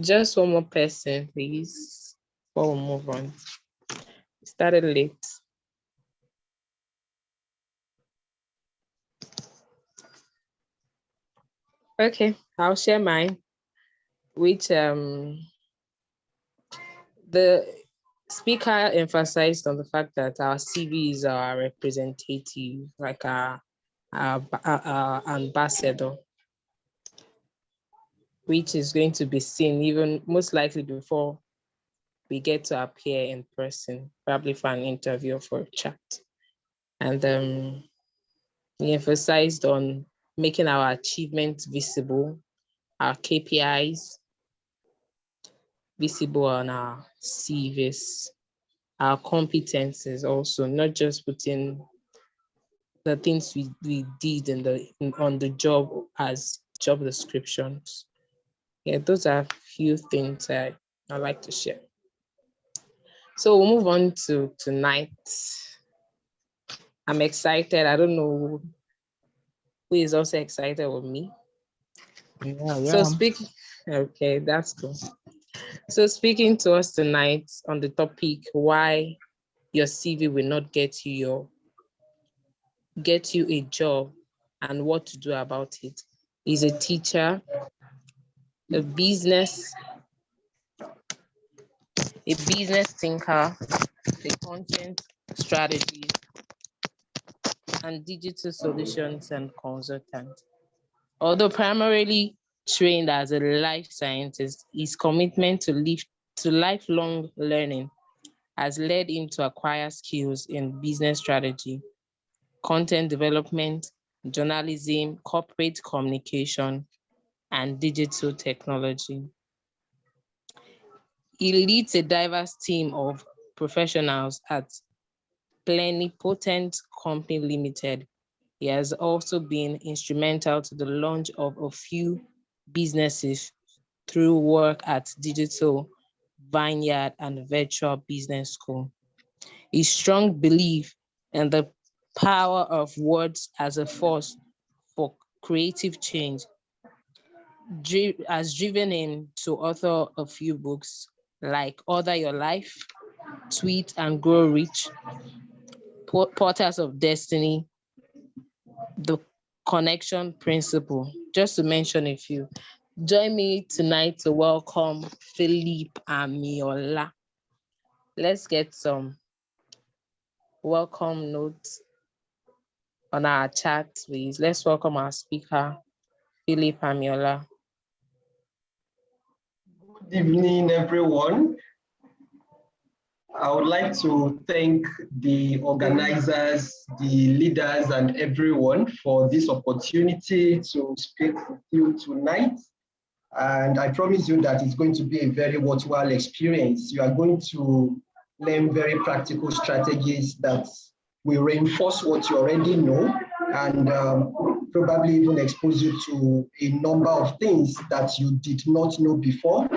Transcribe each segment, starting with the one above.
Just one more person, please, before we move on. Started late. Okay, I'll share mine, which the speaker emphasized on the fact that our CVs are representative, like our ambassador, which is going to be seen even most likely before we get to appear in person, probably for an interview or for a chat. And he emphasized on making our achievements visible, our KPIs visible on our CVs, our competences also, not just putting the things we did on the job as job descriptions. Yeah, those are a few things I like to share. So we'll move on to tonight. I'm excited. I don't know who is also excited with me. Yeah. So okay, that's cool. So speaking to us tonight on the topic, why your CV will not get you a job and what to do about it, is a teacher, a business thinker, a content strategist, and digital solutions and consultant. Although primarily trained as a life scientist, his commitment to lifelong learning has led him to acquire skills in business strategy, content development, journalism, corporate communication, and digital technology. He leads a diverse team of professionals at Plenipotent Company Limited. He has also been instrumental to the launch of a few businesses through work at Digital Vineyard and Virtual Business School. His strong belief in the power of words as a force for creative change has driven him to author a few books like Order Your Life, Tweet and Grow Rich, Portals of Destiny, The Connection Principle, just to mention a few. Join me tonight to welcome Philippe Amiola. Let's get some welcome notes on our chat, please. Let's welcome our speaker, Philippe Amiola. Good evening, everyone. I would like to thank the organizers, the leaders, and everyone for this opportunity to speak with you tonight. And I promise you that it's going to be a very worthwhile experience. You are going to learn very practical strategies that will reinforce what you already know and probably even expose you to a number of things that you did not know before,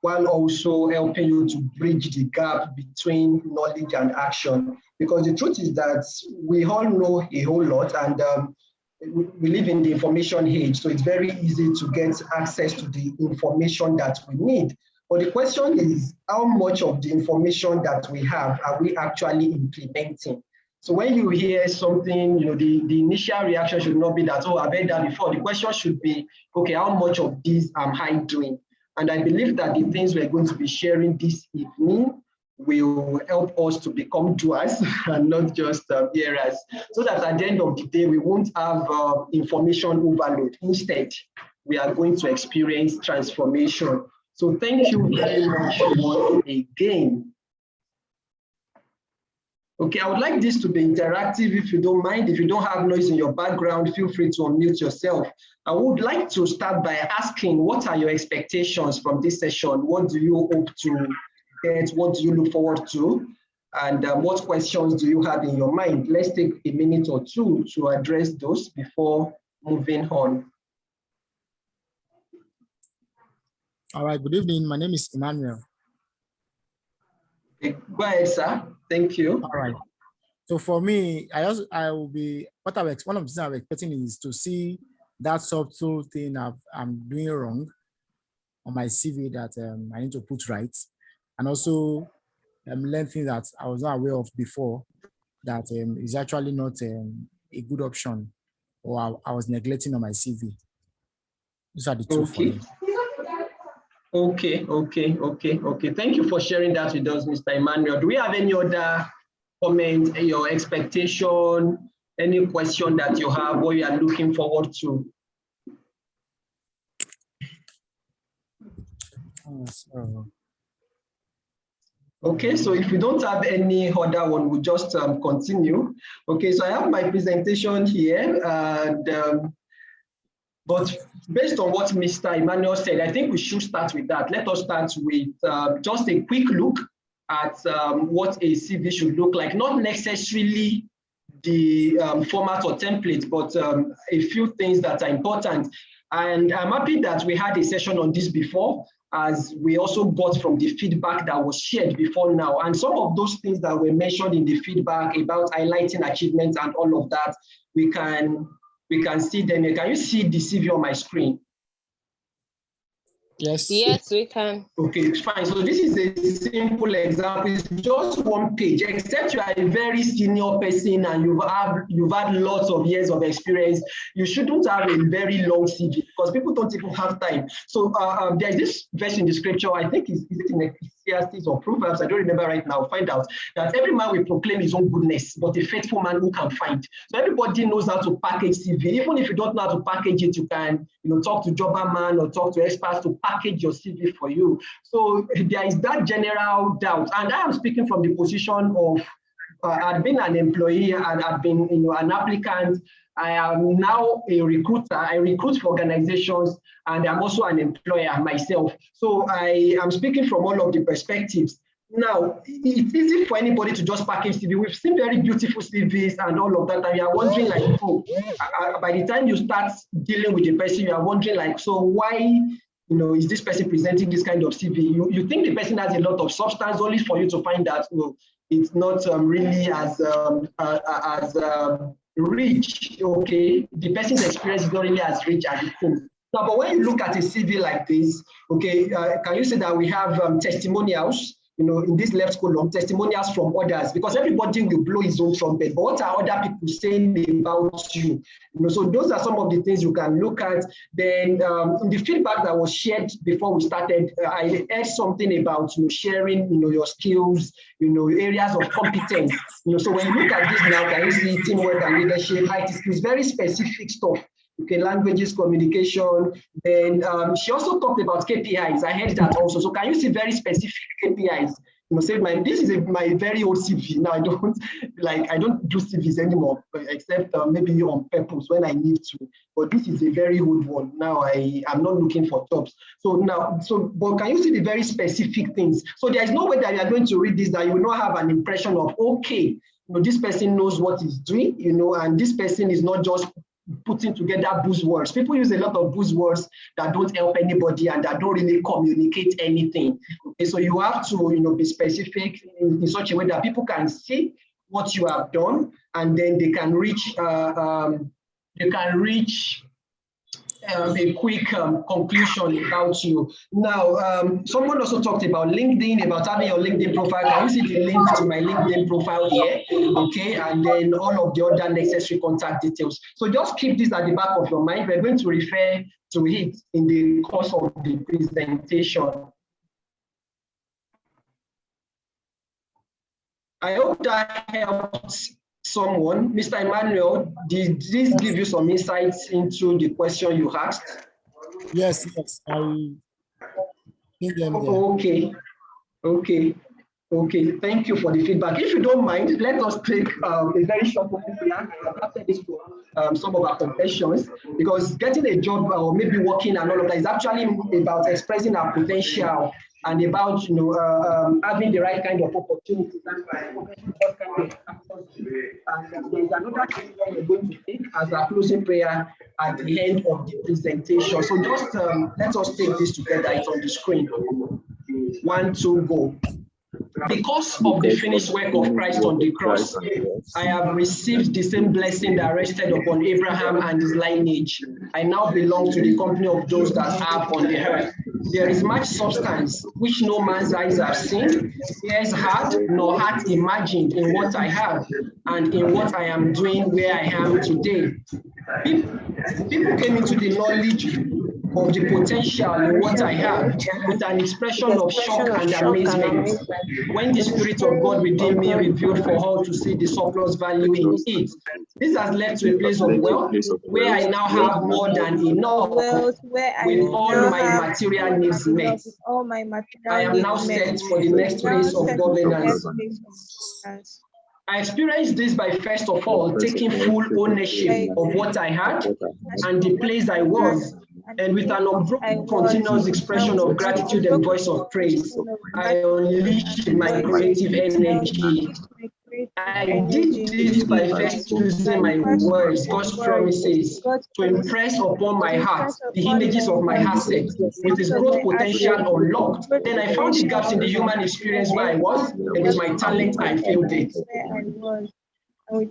while also helping you to bridge the gap between knowledge and action. Because the truth is that we all know a whole lot, and we live in the information age, so it's very easy to get access to the information that we need. But the question is, how much of the information that we have are we actually implementing? So when you hear something, the initial reaction should not be that, oh, I've heard that before. The question should be, okay, how much of this am I doing? And I believe that the things we're going to be sharing this evening will help us to become doers and not just hearers, so that at the end of the day, we won't have information overload. Instead, we are going to experience transformation. So thank you very much once again. Okay, I would like this to be interactive if you don't mind. If you don't have noise in your background, feel free to unmute yourself. I would like to start by asking, what are your expectations from this session? What do you hope to get? What do you look forward to? And what questions do you have in your mind? Let's take a minute or two to address those before moving on. All right, good evening. My name is Emmanuel. Okay, go ahead, sir. Thank you. All right. So for me, I will be, one of the things I'm expecting is to see that subtle thing I'm doing wrong on my CV that I need to put right, and also learn things that I was not aware of before that is actually not a good option, or I was neglecting on my CV. These are the two for Okay. me. Okay. Thank you for sharing that with us, Mr. Emmanuel. Do we have any other comment, your expectation, any question that you have, what you are looking forward to? Okay, so if we don't have any other one, we'll just continue. Okay, so I have my presentation here, and but based on what Mr. Emmanuel said, I think we should start with that. Let us start with just a quick look at what a CV should look like, not necessarily the format or template, but a few things that are important. And I'm happy that we had a session on this before, as we also got from the feedback that was shared before now. And some of those things that were mentioned in the feedback about highlighting achievements and all of that, we can see them here. Can you see the CV on my screen? Yes. Yes, we can. Okay, fine. So this is a simple example. It's just one page, except you are a very senior person and you've had lots of years of experience. You shouldn't have a very long CV because people don't even have time. So there's this verse in the scripture, I think is it in Ecclesiastes or Proverbs? I don't remember right now. Find out that every man will proclaim his own goodness, but a faithful man who can find. So everybody knows how to package CV. Even if you don't know how to package it, you can talk to Jobberman or talk to experts to package your CV for you. So there is that general doubt, and I am speaking from the position of I've been an employee and I've been an applicant. I am now a recruiter. I recruit for organizations and I'm also an employer myself. So I am speaking from all of the perspectives. Now, it's easy for anybody to just package CV. We've seen very beautiful CVs and all of that, and you are wondering like, oh, by the time you start dealing with the person, you are wondering like, so why is this person presenting this kind of CV? You think the person has a lot of substance, only for you to find that it's not really as rich. Okay, the person's experience is not really as rich as it seems. Now, but when you look at a CV like this, okay, can you say that we have testimonials? In this left column, testimonials from others, because everybody will blow his own trumpet. But what are other people saying about you? So those are some of the things you can look at. Then in the feedback that was shared before we started, I heard something about sharing, your skills, areas of competence. So when you look at this now, can you see teamwork and leadership, IT skills, very specific stuff. Okay, languages, communication. Then she also talked about KPIs. I heard that also. So can you see very specific KPIs? Say this is my very old CV. Now I don't do CVs anymore, except maybe on purpose when I need to. But this is a very old one. Now I'm not looking for jobs. But can you see the very specific things? So there is no way that you are going to read this that you will not have an impression of, okay, this person knows what he's doing, and this person is not just putting together buzzwords. People use a lot of buzzwords that don't help anybody and that don't really communicate anything. Okay, so you have to be specific in such a way that people can see what you have done, and then they can reach a quick conclusion about you. Now, someone also talked about LinkedIn, about having your LinkedIn profile. Can you see the link to my LinkedIn profile here? Okay, and then all of the other necessary contact details. So just keep this at the back of your mind. We're going to refer to it in the course of the presentation. I hope that helps someone. Mr. Emmanuel, did this give you some insights into the question you asked? Yes, I think them there. Okay, thank you for the feedback. If you don't mind, let us take a very short moment after this for some of our confessions, because getting a job or maybe working and all of that is actually about expressing our potential and about having the right kind of opportunities. And there's another thing that we're going to take as our closing prayer at the end of the presentation. So just let us take this together. It's on the screen. 1, 2, go. Because of the finished work of Christ on the cross, I have received the same blessing that rested upon Abraham and his lineage. I now belong to the company of those that have on the earth. there is much substance which no man's eyes have seen, ears heard, nor heart imagined in what I have and in what I am doing where I am today. People came into the knowledge of the potential in what I have with an expression of shock and amazement when the Spirit of God within me revealed for all to see the surplus value in it. This has led to a place of wealth where I now have more than enough with all my material needs met. I am now set for the next phase of governance. I experienced this by first of all taking full ownership of what I had and the place I was, and with an unbroken continuous expression of gratitude and voice of praise, I unleashed my creative energy. I did this by first using my words, God's promises, to impress upon my heart the images of my assets with its growth potential unlocked. Then I found the gaps in the human experience where I was, and with my talent, I filled it.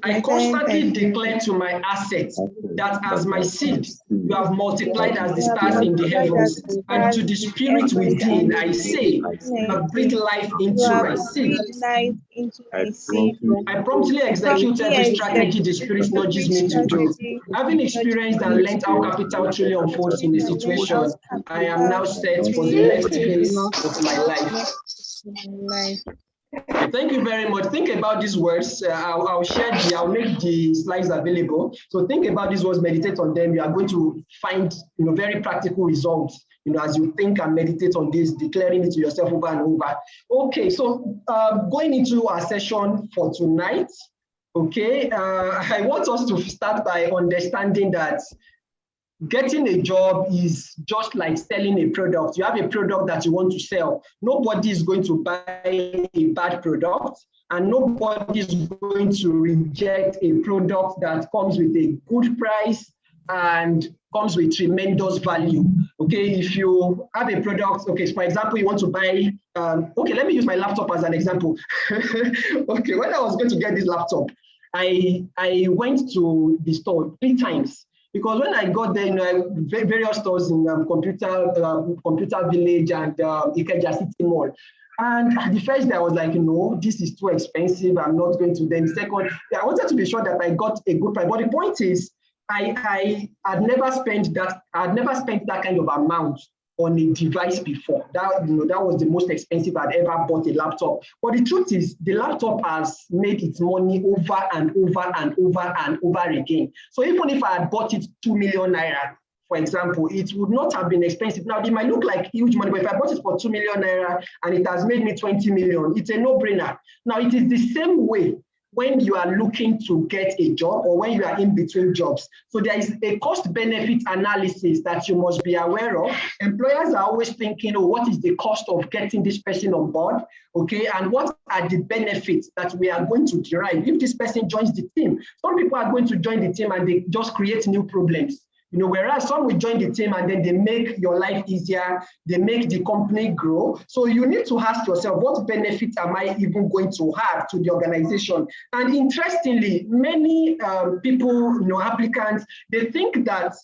I constantly declare to my assets that as my seed, you have multiplied as the stars in the heavens. And to the spirit within, I say, you have breathed life into my seed. I promptly execute every strategy the spirit nudges me to do. Having experienced and learned how capital truly unfolds in a situation, I am now set for the next phase of my life. Thank you very much. Think about these words. I'll make the slides available. So think about these words, meditate on them. You are going to find, very practical results, as you think and meditate on this, declaring it to yourself over and over. Okay, so going into our session for tonight, okay, I want us to start by understanding that getting a job is just like selling a product. You have a product that you want to sell. Nobody is going to buy a bad product, and nobody is going to reject a product that comes with a good price and comes with tremendous value. Okay, if you have a product, okay, so for example, you want to buy, okay, let me use my laptop as an example. Okay, when I was going to get this laptop, I went to the store 3 times. Because when I got there, various stores in Computer Village and Ikeja City Mall. And at the first day, I was like, no, this is too expensive. I'm not going to. Then the second, I wanted to be sure that I got a good price. But the point is, I had never spent that. I had never spent that kind of amount on a device before. That was the most expensive I'd ever bought a laptop. But the truth is, the laptop has made its money over and over and over and over again. So even if I had bought it 2 million naira, for example, it would not have been expensive. Now, it might look like huge money, but if I bought it for 2 million naira and it has made me 20 million, it's a no-brainer. Now, it is the same way when you are looking to get a job or when you are in between jobs. So there is a cost-benefit analysis that you must be aware of. Employers are always thinking, oh, what is the cost of getting this person on board? Okay, and what are the benefits that we are going to derive if this person joins the team? Some people are going to join the team and they just create new problems. Whereas some will join the team and then they make your life easier, they make the company grow. So you need to ask yourself, what benefits am I even going to have to the organization? And interestingly, many people, applicants, they think that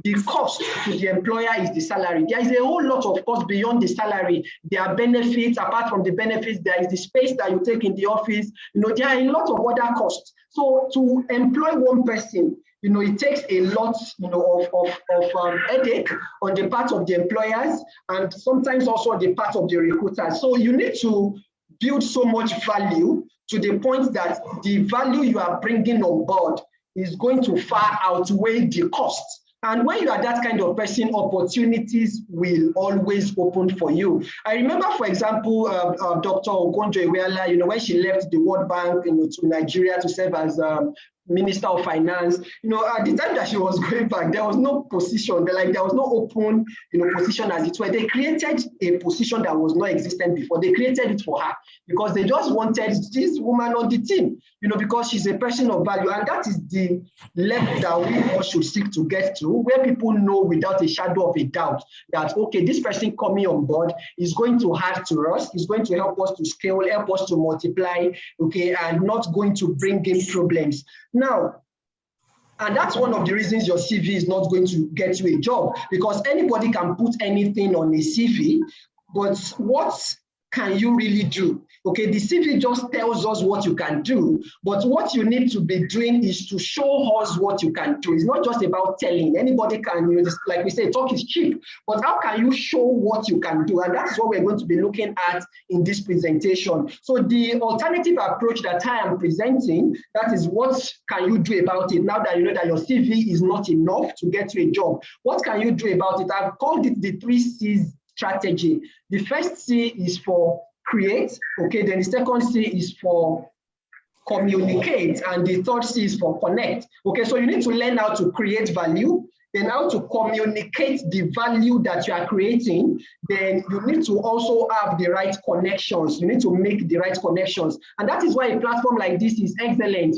the cost to the employer is the salary. There is a whole lot of cost beyond the salary. There are benefits. Apart from the benefits, there is the space that you take in the office. There are a lot of other costs. So to employ one person, it takes a lot, of headache on the part of the employers and sometimes also on the part of the recruiters. So you need to build so much value to the point that the value you are bringing on board is going to far outweigh the cost. And when you are that kind of person, opportunities will always open for you. I remember, for example, Dr. Okonjo-Iweala, when she left the World Bank, to Nigeria to serve as Minister of Finance, at the time that she was going back, there was no position, there was no open, position as it were. They created a position that was not existent before. They created it for her because they just wanted this woman on the team, because she's a person of value. And that is the level that we all should seek to get to, where people know without a shadow of a doubt that, okay, this person coming on board is going to add to us, is going to help us to scale, help us to multiply, okay, and not going to bring in problems. Now, And that's one of the reasons your CV is not going to get you a job, because anybody can put anything on a CV, but what can you really do? Okay, the CV just tells us what you can do, but what you need to be doing is to show us what you can do. It's not just about telling. Anybody can, like we say, talk is cheap, but how can you show what you can do? And that's what we're going to be looking at in this presentation. So the alternative approach that I am presenting, that is what can you do about it now that you know that your CV is not enough to get you a job. What can you do about it? I've called it the 3 C's strategy. The first C is for create, okay, then the second C is for communicate, and the third C is for connect. Okay, so you need to learn how to create value, then how to communicate the value that you are creating. Then you need to also have the right connections. You need to make the right connections, and that is why a platform like this is excellent.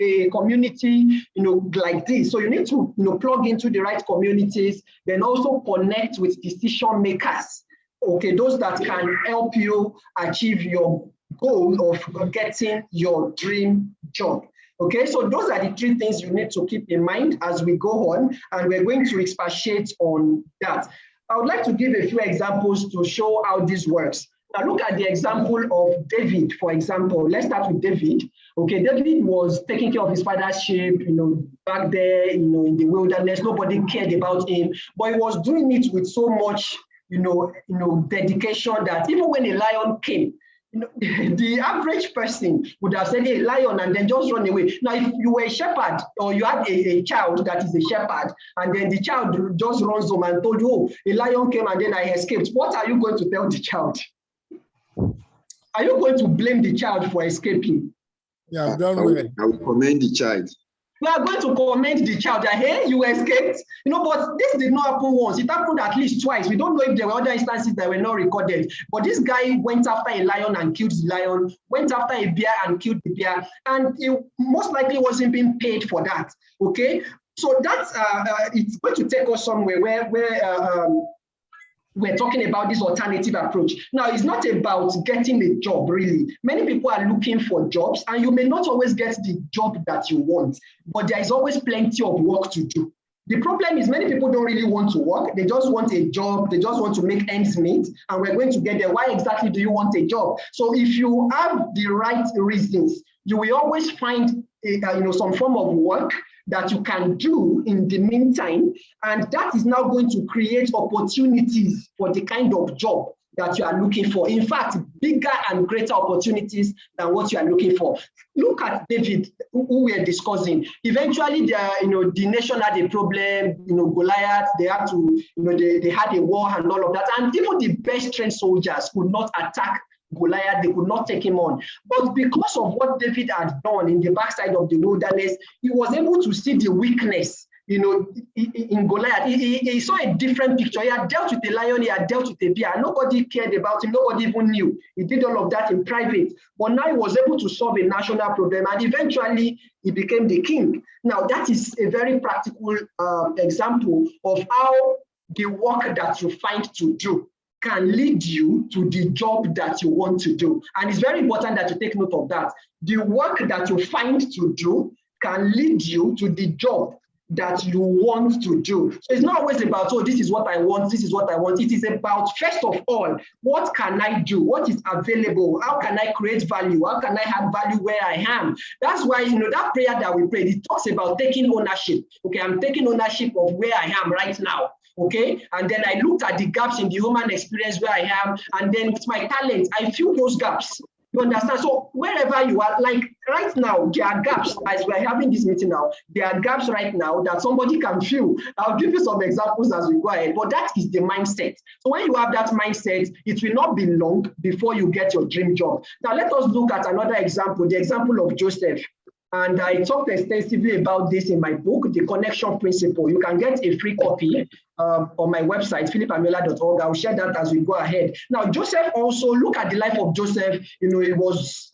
A community, like this. So you need to, plug into the right communities, then also connect with decision makers. Okay, those that can help you achieve your goal of getting your dream job. Okay, so those are the 3 things you need to keep in mind as we go on, and we're going to expatiate on that. I would like to give a few examples to show how this works. Now look at the example of David, for example. Let's start with David. Okay, David was taking care of his father's sheep, back there, in the wilderness. Nobody cared about him, but he was doing it with so much dedication that even when a lion came, the average person would have said, "Hey, lion," and then just run away. Now, if you were a shepherd or you had a child that is a shepherd, and then the child just runs home and told you, "Oh, a lion came and then I escaped," what are you going to tell the child? Are you going to blame the child for escaping? Yeah, don't worry. I will commend the child. We are going to commend the child that, hey, you escaped. But this did not happen once. It happened at least twice. We don't know if there were other instances that were not recorded. But this guy went after a lion and killed the lion, went after a bear and killed the bear, and he most likely wasn't being paid for that. Okay? So that's it's going to take us somewhere where we're talking about this alternative approach. Now, it's not about getting a job, really. Many people are looking for jobs, and you may not always get the job that you want, but there is always plenty of work to do. The problem is many people don't really want to work. They just want a job. They just want to make ends meet, and we're going to get there. Why exactly do you want a job? So if you have the right reasons, you will always find some form of work that you can do in the meantime, and that is now going to create opportunities for the kind of job that you are looking for. In fact, bigger and greater opportunities than what you are looking for. Look at David, who we are discussing. Eventually, the nation had a problem. Goliath, they had to, they had a war and all of that, and even the best trained soldiers could not attack Goliath. They could not take him on. But because of what David had done in the backside of the wilderness, he was able to see the weakness, in Goliath. He saw a different picture. He had dealt with a lion, he had dealt with a bear. Nobody cared about him. Nobody even knew. He did all of that in private. But now he was able to solve a national problem, and eventually he became the king. Now, that is a very practical example of how the work that you find to do can lead you to the job that you want to do. And it's very important that you take note of that. The work that you find to do can lead you to the job that you want to do. So it's not always about, oh, this is what I want, this is what I want. It is about, first of all, what can I do? What is available? How can I create value? How can I add value where I am? That's why, that prayer that we prayed, it talks about taking ownership. Okay, I'm taking ownership of where I am right now. Okay, and then I looked at the gaps in the human experience where I am, and then with my talent, I fill those gaps. You understand? So wherever you are, like right now, there are gaps. As we're having this meeting now, there are gaps right now that somebody can fill. I'll give you some examples as we go ahead, but that is the mindset. So when you have that mindset, it will not be long before you get your dream job. Now let us look at another example, the example of Joseph. And I talked extensively about this in my book, The Connection Principle. You can get a free copy on my website, philipamela.org. I'll share that as we go ahead. Now, Joseph also, look at the life of Joseph. He was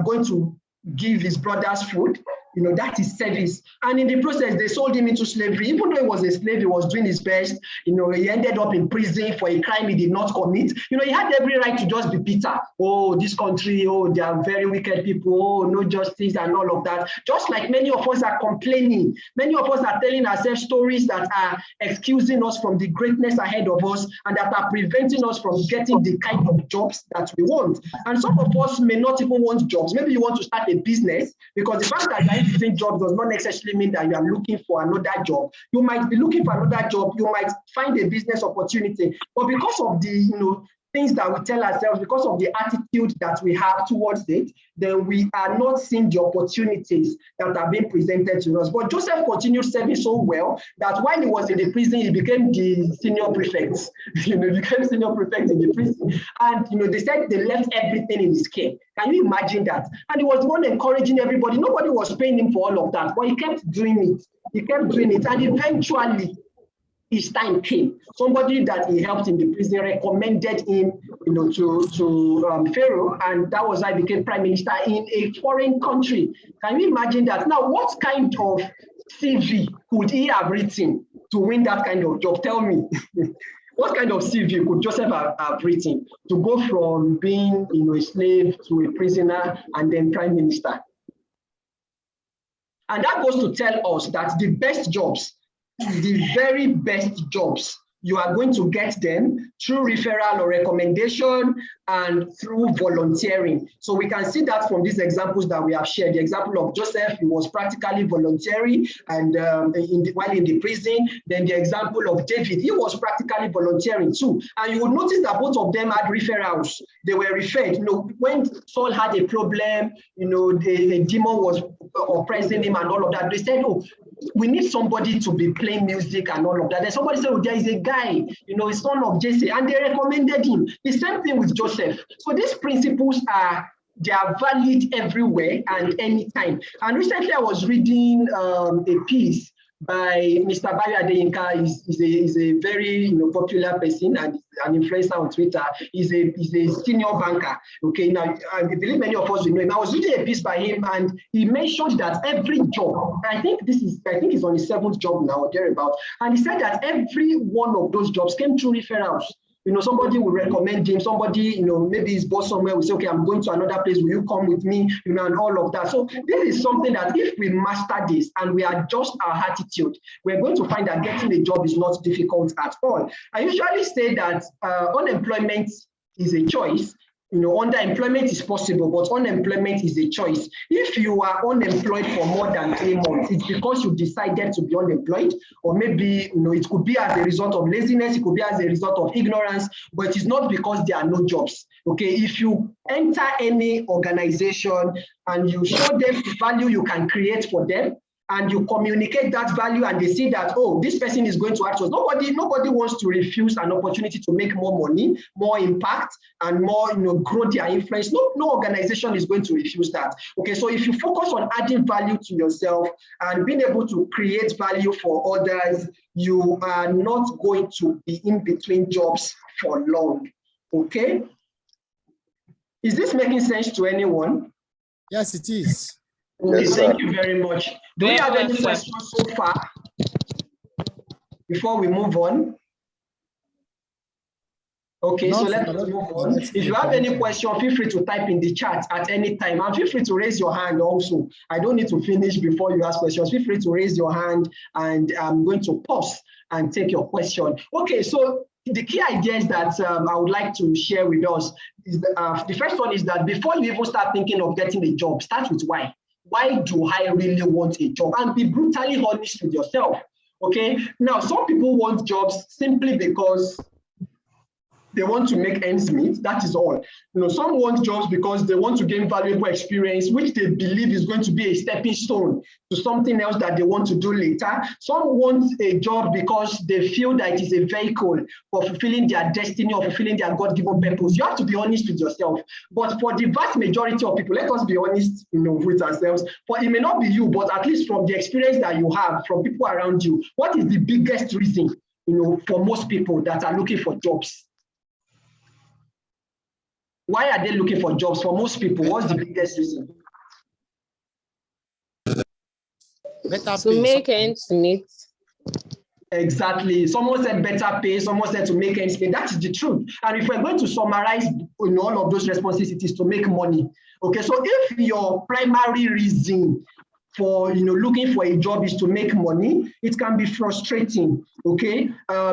going to give his brothers food. That is service. And in the process, they sold him into slavery. Even though he was a slave, he was doing his best. He ended up in prison for a crime he did not commit. He had every right to just be bitter. Oh, this country, oh, they are very wicked people. Oh, no justice and all of that. Just like many of us are complaining. Many of us are telling ourselves stories that are excusing us from the greatness ahead of us and that are preventing us from getting the kind of jobs that we want. And some of us may not even want jobs. Maybe you want to start a business, because the fact that you are interested job does not necessarily mean that you are looking for another job. You might be looking for another job, you might find a business opportunity, but because of the things that we tell ourselves, because of the attitude that we have towards it, then we are not seeing the opportunities that are being presented to us. But Joseph continued serving so well that while he was in the prison, he became the senior prefect. He became senior prefect in the prison. And they said they left everything in his care. Can you imagine that? And he was the one encouraging everybody. Nobody was paying him for all of that, but he kept doing it. He kept doing it, and eventually his time came. Somebody that he helped in the prison recommended him, to Pharaoh, and that was how he became prime minister in a foreign country. Can you imagine that? Now, what kind of CV could he have written to win that kind of job? Tell me. What kind of CV could Joseph have written to go from being, a slave to a prisoner and then prime minister? And that goes to tell us that the best jobs, the very best jobs, you are going to get them through referral or recommendation and through volunteering. So we can see that from these examples that we have shared. The example of Joseph, he was practically voluntary and while in the prison. Then the example of David, he was practically volunteering too. And you would notice that both of them had referrals. They were referred. When Saul had a problem, the demon was oppressing him and all of that, they said, oh, we need somebody to be playing music and all of that. Then somebody said, oh, there is a guy, he's son of Jesse, and they recommended him. The same thing with Joseph. So these principles they are valid everywhere and anytime. And recently I was reading a piece by Mr. Bayo Adeyinka. Is a very popular person and an influencer on Twitter. He's a senior banker. Okay, now I believe many of us will know him. I was reading a piece by him, and he mentioned that every job, I think he's on his 7th job now or thereabout, and he said that every one of those jobs came through referrals. Somebody will recommend him, somebody, maybe his boss somewhere will say, okay, I'm going to another place, will you come with me, and all of that. So this is something that if we master this and we adjust our attitude, we're going to find that getting a job is not difficult at all. I usually say that unemployment is a choice. Underemployment is possible, but unemployment is a choice. If you are unemployed for more than 3 months, it's because you decided to be unemployed, or maybe it could be as a result of laziness, it could be as a result of ignorance, but it's not because there are no jobs. Okay, if you enter any organization and you show them the value you can create for them, and you communicate that value, and they see that, oh, this person is going to act. Nobody wants to refuse an opportunity to make more money, more impact, and more, grow their influence. No organization is going to refuse that. Okay, so if you focus on adding value to yourself and being able to create value for others, you are not going to be in between jobs for long. Okay? Is this making sense to anyone? Yes, it is. Okay, Yes, thank you very much. Do we have any questions so far before we move on? Okay, so let's move on. If you have any question, feel free to type in the chat at any time, and feel free to raise your hand also. I don't need to finish before you ask questions. Feel free to raise your hand, and I'm going to pause and take your question. Okay, so the key ideas that I would like to share with us is the first one is that before you even start thinking of getting a job, start with why. Why do I really want a job? And be brutally honest with yourself. Okay. Now, some people want jobs simply because they want to make ends meet. That is all. Some want jobs because they want to gain valuable experience, which they believe is going to be a stepping stone to something else that they want to do later. Some want a job because they feel that it is a vehicle for fulfilling their destiny or fulfilling their God-given purpose. You have to be honest with yourself. But for the vast majority of people, let us be honest, with ourselves. For it may not be you, but at least from the experience that you have from people around you, what is the biggest reason, for most people that are looking for jobs? Why are they looking for jobs? For most people, what's the biggest reason? Better To pay make ends sometimes. meet. Exactly. Someone said better pay, someone said to make ends meet. That is the truth. And if we're going to summarize all of those responses, it is to make money. Okay, so if your primary reason for looking for a job is to make money, it can be frustrating. Okay,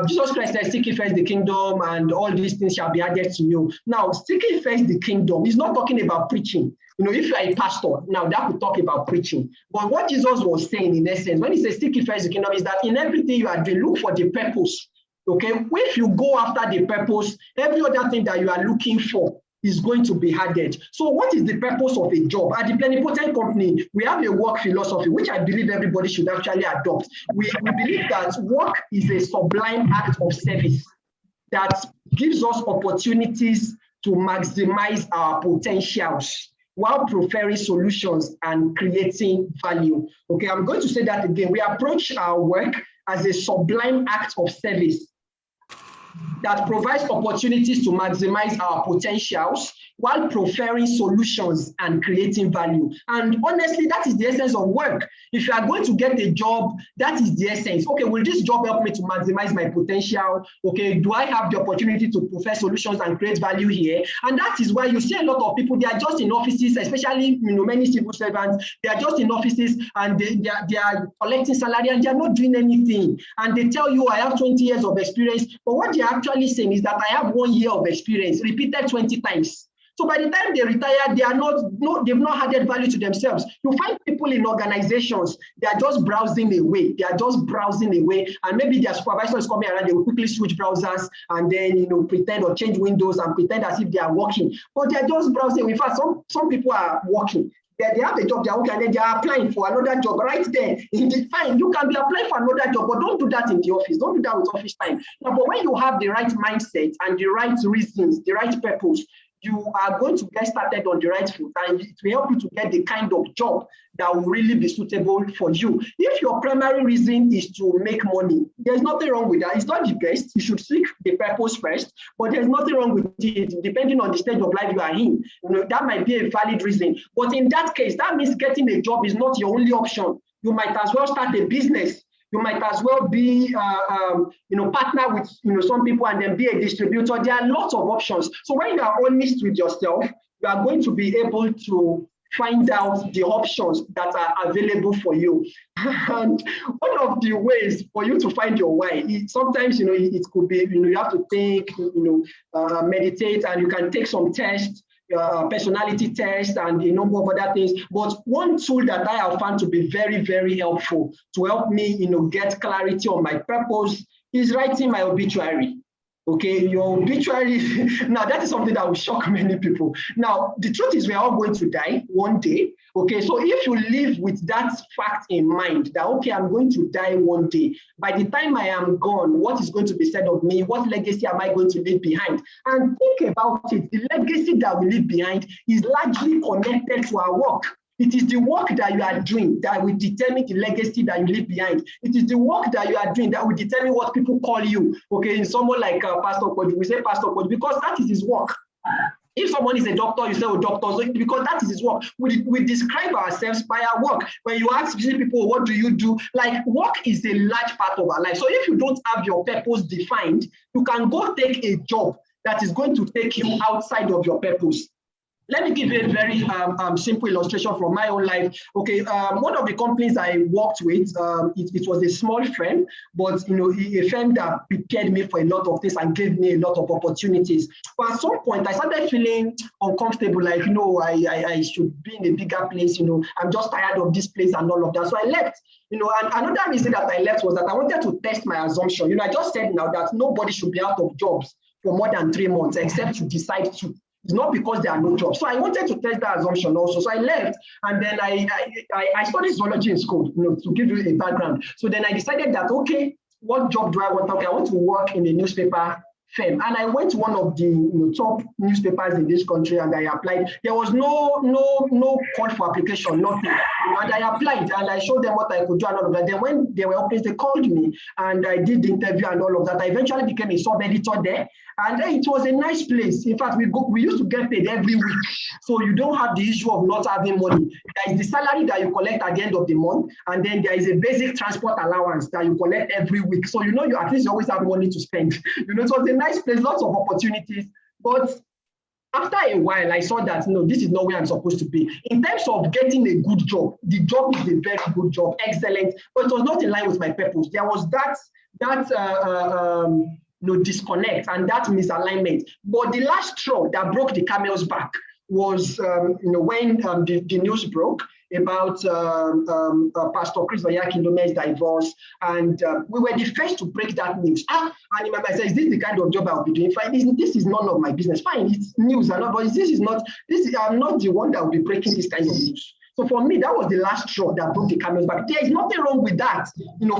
Jesus Christ said, "Seek ye first the kingdom, and all these things shall be added to you." Now, seeking first the kingdom is not talking about preaching. If you are a pastor, now that could talk about preaching. But what Jesus was saying in essence, when he says seek ye first the kingdom, is that in everything you are doing, look for the purpose. Okay, if you go after the purpose, every other thing that you are looking for is going to be added. So what is the purpose of a job? At the Plenipotent Company, we have a work philosophy, which I believe everybody should actually adopt. We believe that work is a sublime act of service that gives us opportunities to maximize our potentials while preferring solutions and creating value. Okay, I'm going to say that again. We approach our work as a sublime act of service that provides opportunities to maximize our potentials while preferring solutions and creating value. And honestly, that is the essence of work. If you are going to get a job, that is the essence. Okay, will this job help me to maximize my potential? Okay, do I have the opportunity to prefer solutions and create value here? And that is why you see a lot of people, they are just in offices, especially many civil servants, they are just in offices and they are collecting salary and they are not doing anything. And they tell you, I have 20 years of experience, but what they are actually saying is that I have 1 year of experience, repeated 20 times. So by the time they retire, they've not added value to themselves. You find people in organizations, they are just browsing away. They are just browsing away. And maybe their supervisor is coming around, they will quickly switch browsers and then pretend or change windows and pretend as if they are working. But they are just browsing. In fact, some people are working. They have a job, they're working, and then they are applying for another job right there. Fine, you can be applying for another job, but don't do that in the office. Don't do that with office time. Now, but when you have the right mindset and the right reasons, the right purpose, you are going to get started on the right foot, and it will help you to get the kind of job that will really be suitable for you. If your primary reason is to make money, there's nothing wrong with that. It's not the best. You should seek the purpose first, but there's nothing wrong with it, depending on the stage of life you are in. That might be a valid reason. But in that case, that means getting a job is not your only option. You might as well start a business. You might as well be, partner with, some people and then be a distributor. There are lots of options. So when you are honest with yourself, you are going to be able to find out the options that are available for you. And one of the ways for you to find your why, sometimes, it could be, you have to think, meditate, and you can take some tests, personality test and a number of other things. But one tool that I have found to be very, very helpful to help me, get clarity on my purpose is writing my obituary. Okay, your obituary, now that is something that will shock many people. Now, the truth is we're all going to die one day. Okay, so if you live with that fact in mind that, okay, I'm going to die one day, by the time I am gone, what is going to be said of me? What legacy am I going to leave behind? And think about it, the legacy that we leave behind is largely connected to our work. It is the work that you are doing that will determine the legacy that you leave behind. It is the work that you are doing that will determine what people call you. Okay, in someone like Pastor Kodu, we say Pastor Kodu because that is his work. If someone is a doctor, you say, oh, doctor, so because that is his work. We describe ourselves by our work. When you ask people, what do you do? Like, work is a large part of our life. So if you don't have your purpose defined, you can go take a job that is going to take you outside of your purpose. Let me give you a very simple illustration from my own life. Okay, one of the companies I worked with, it was a small firm, but a firm that prepared me for a lot of things and gave me a lot of opportunities. But at some point, I started feeling uncomfortable, like I should be in a bigger place. I'm just tired of this place and all of that. So I left. And another reason that I left was that I wanted to test my assumption. I just said now that nobody should be out of jobs for more than 3 months except to decide to. It's not because there are no jobs. So I wanted to test that assumption also. So I left, and then I studied zoology in school, to give you a background. So then I decided that, okay, what job do I want? Okay, I want to work in the newspaper firm. And I went to one of the top newspapers in this country and I applied. There was no call for application, nothing. And I applied and I showed them what I could do and all of that. Then when they were open, they called me and I did the interview and all of that. I eventually became a sub-editor there. And it was a nice place. In fact, we used to get paid every week. So you don't have the issue of not having money. There is the salary that you collect at the end of the month, and then there is a basic transport allowance that you collect every week. So you at least you always have money to spend. It was a nice place, lots of opportunities. But after a while, I saw that this is not where I'm supposed to be. In terms of getting a good job, the job is a very good job, excellent, but it was not in line with my purpose. There was that disconnect and that misalignment. But the last straw that broke the camel's back was when the news broke about Pastor Chris Oyakhilom's divorce, and we were the first to break that news. And I said, "Is this the kind of job I'll be doing? Fine, this is none of my business. Fine, it's news, but I'm not the one that will be breaking this kind of news." So for me, that was the last straw that broke the camel's back. There is nothing wrong with that,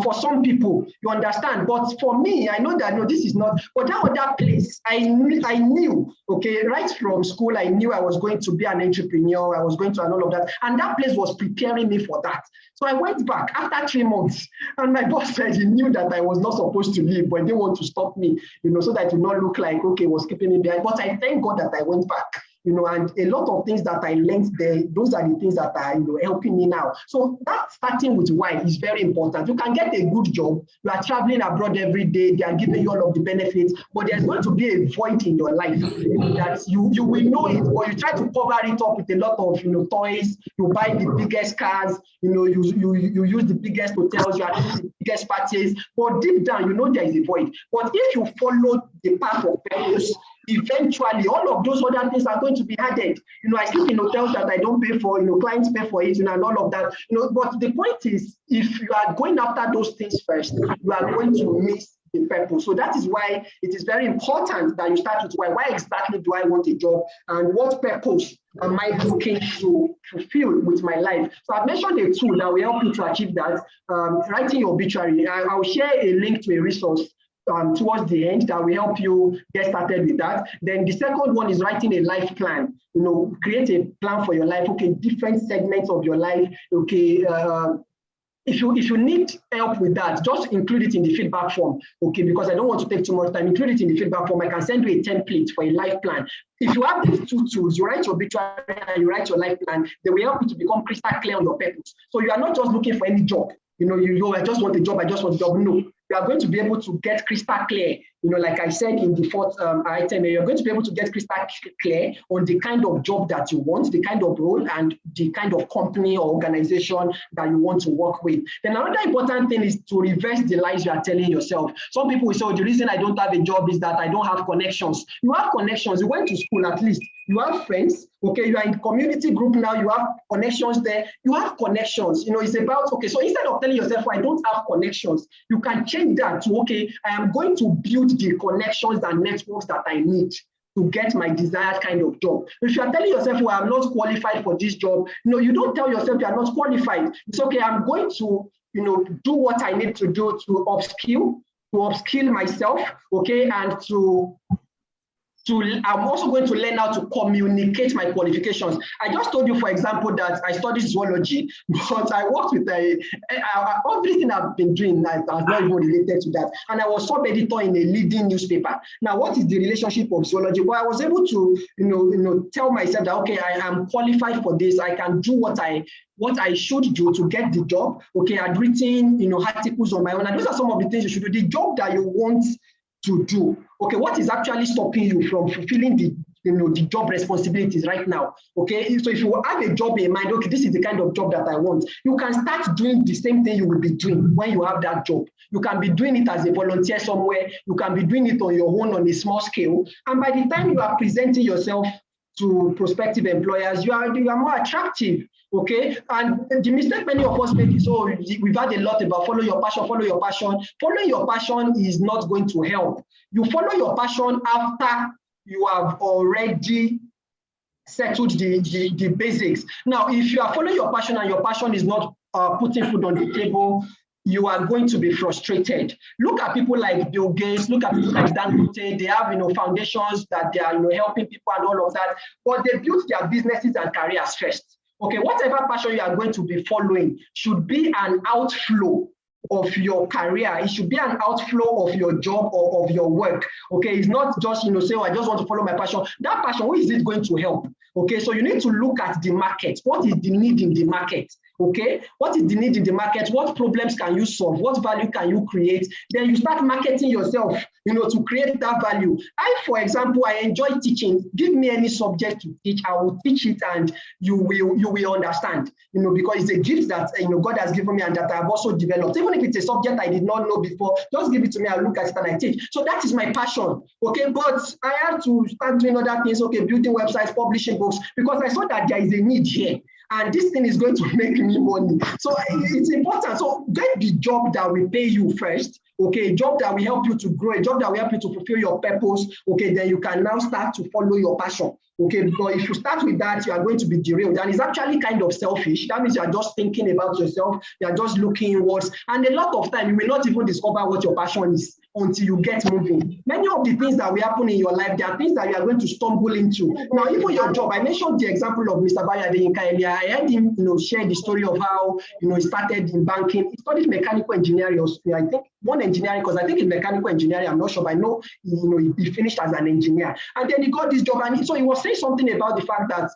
for some people, you understand. But for me, I know that this is not. But that other place, I knew, okay, right from school, I knew I was going to be an entrepreneur. I was going to and all of that, and that place was preparing me for that. So I went back after 3 months, and my boss said he knew that I was not supposed to leave, but he didn't want to stop me, so that it would not look like okay, it was keeping me behind. But I thank God that I went back. And a lot of things that I learned there, those are the things that are, helping me now. So that starting with why is very important. You can get a good job. You are traveling abroad every day. They are giving you all of the benefits, but there's going to be a void in your life that you will know it, or you try to cover it up with a lot of, toys. You buy the biggest cars. You use the biggest hotels. You are doing the biggest parties. But deep down, there is a void. But if you follow the path of purpose, eventually all of those other things are going to be added. I sleep in hotels that I don't pay for, clients pay for it, and all of that. But the point is, if you are going after those things first, you are going to miss the purpose. So that is why it is very important that you start with why. Why exactly do I want a job, and what purpose am I looking to fulfill with my life? So I've mentioned a tool that will help you to achieve that. Writing your obituary. I'll share a link to a resource towards the end that will help you get started with that. Then the second one is writing a life plan. Create a plan for your life. Okay, different segments of your life. Okay, if you need help with that, just include it in the feedback form. Okay, because I don't want to take too much time. Include it in the feedback form. I can send you a template for a life plan. If you have these two tools, you write your obituary and you write your life plan, they will help you to become crystal clear on your purpose. So you are not just looking for any job. I just want a job, I just want a job. No, you are going to be able to get crystal clear. Like I said in the fourth item, you're going to be able to get crystal clear on the kind of job that you want, the kind of role, and the kind of company or organization that you want to work with. Then another important thing is to reverse the lies you are telling yourself. Some people will say, oh, the reason I don't have a job is that I don't have connections. You have connections. You went to school at least. You have friends. Okay, you are in community group now. You have connections there. You have connections. It's about, okay, so instead of telling yourself, I don't have connections, you can change that to, okay, I am going to build the connections and networks that I need to get my desired kind of job. If you are telling yourself, well, I'm not qualified for this job, you don't tell yourself you are not qualified. It's okay, I'm going to, do what I need to do to upskill myself, okay, and I'm also going to learn how to communicate my qualifications. I just told you, for example, that I studied zoology, but I worked with everything I've been doing that was not even related to that. And I was sub-editor in a leading newspaper. Now, what is the relationship of zoology? Well, I was able to, tell myself that, okay, I am qualified for this. I can do what I should do to get the job. Okay, I'd written, articles on my own. And those are some of the things you should do. The job that you want to do. Okay, what is actually stopping you from fulfilling the job responsibilities right now? Okay, so if you have a job in mind, okay, this is the kind of job that I want, you can start doing the same thing you will be doing when you have that job. You can be doing it as a volunteer somewhere. You can be doing it on your own on a small scale. And by the time you are presenting yourself to prospective employers, you are more attractive. Okay, and the mistake many of us make is, oh, we've had a lot about follow your passion, follow your passion. Following your passion is not going to help. You follow your passion after you have already settled the basics. Now, if you are following your passion and your passion is not putting food on the table, you are going to be frustrated. Look at people like Bill Gates, look at people like Dangote. They have, foundations that they are, helping people and all of that, but they built their businesses and careers first. Okay, whatever passion you are going to be following should be an outflow of your career. It should be an outflow of your job or of your work. Okay, it's not just, say, oh, I just want to follow my passion. That passion, who is it going to help? Okay, so you need to look at the market. What is the need in the market? Okay, what is the need in the market? What problems can you solve? What value can you create? Then you start marketing yourself, to create that value. For example, I enjoy teaching. Give me any subject to teach, I will teach it, and you will understand, because it's a gift that God has given me and that I've also developed. Even if it's a subject I did not know before, just give it to me, I'll look at it and I teach. So that is my passion. Okay, but I had to start doing other things, building websites, publishing books, because I saw that there is a need here. And this thing is going to make me money. So it's important. So get the job that will pay you first. Okay, a job that will help you to grow, a job that will help you to fulfill your purpose. Okay, then you can now start to follow your passion. Okay, because if you start with that, you are going to be derailed. And it's actually kind of selfish. That means you are just thinking about yourself. You are just looking inwards. And a lot of time, you will not even discover what your passion is until you get moving. Many of the things that will happen in your life, there are things that you are going to stumble into. Now, even your job, I mentioned the example of Mr. Bayadeyinka earlier. I heard him, share the story of how, he started in banking. He studied mechanical engineering, I think, engineering, because I think in mechanical engineering, I'm not sure, but I know, he finished as an engineer. And then he got this job, and so he was saying something about the fact that,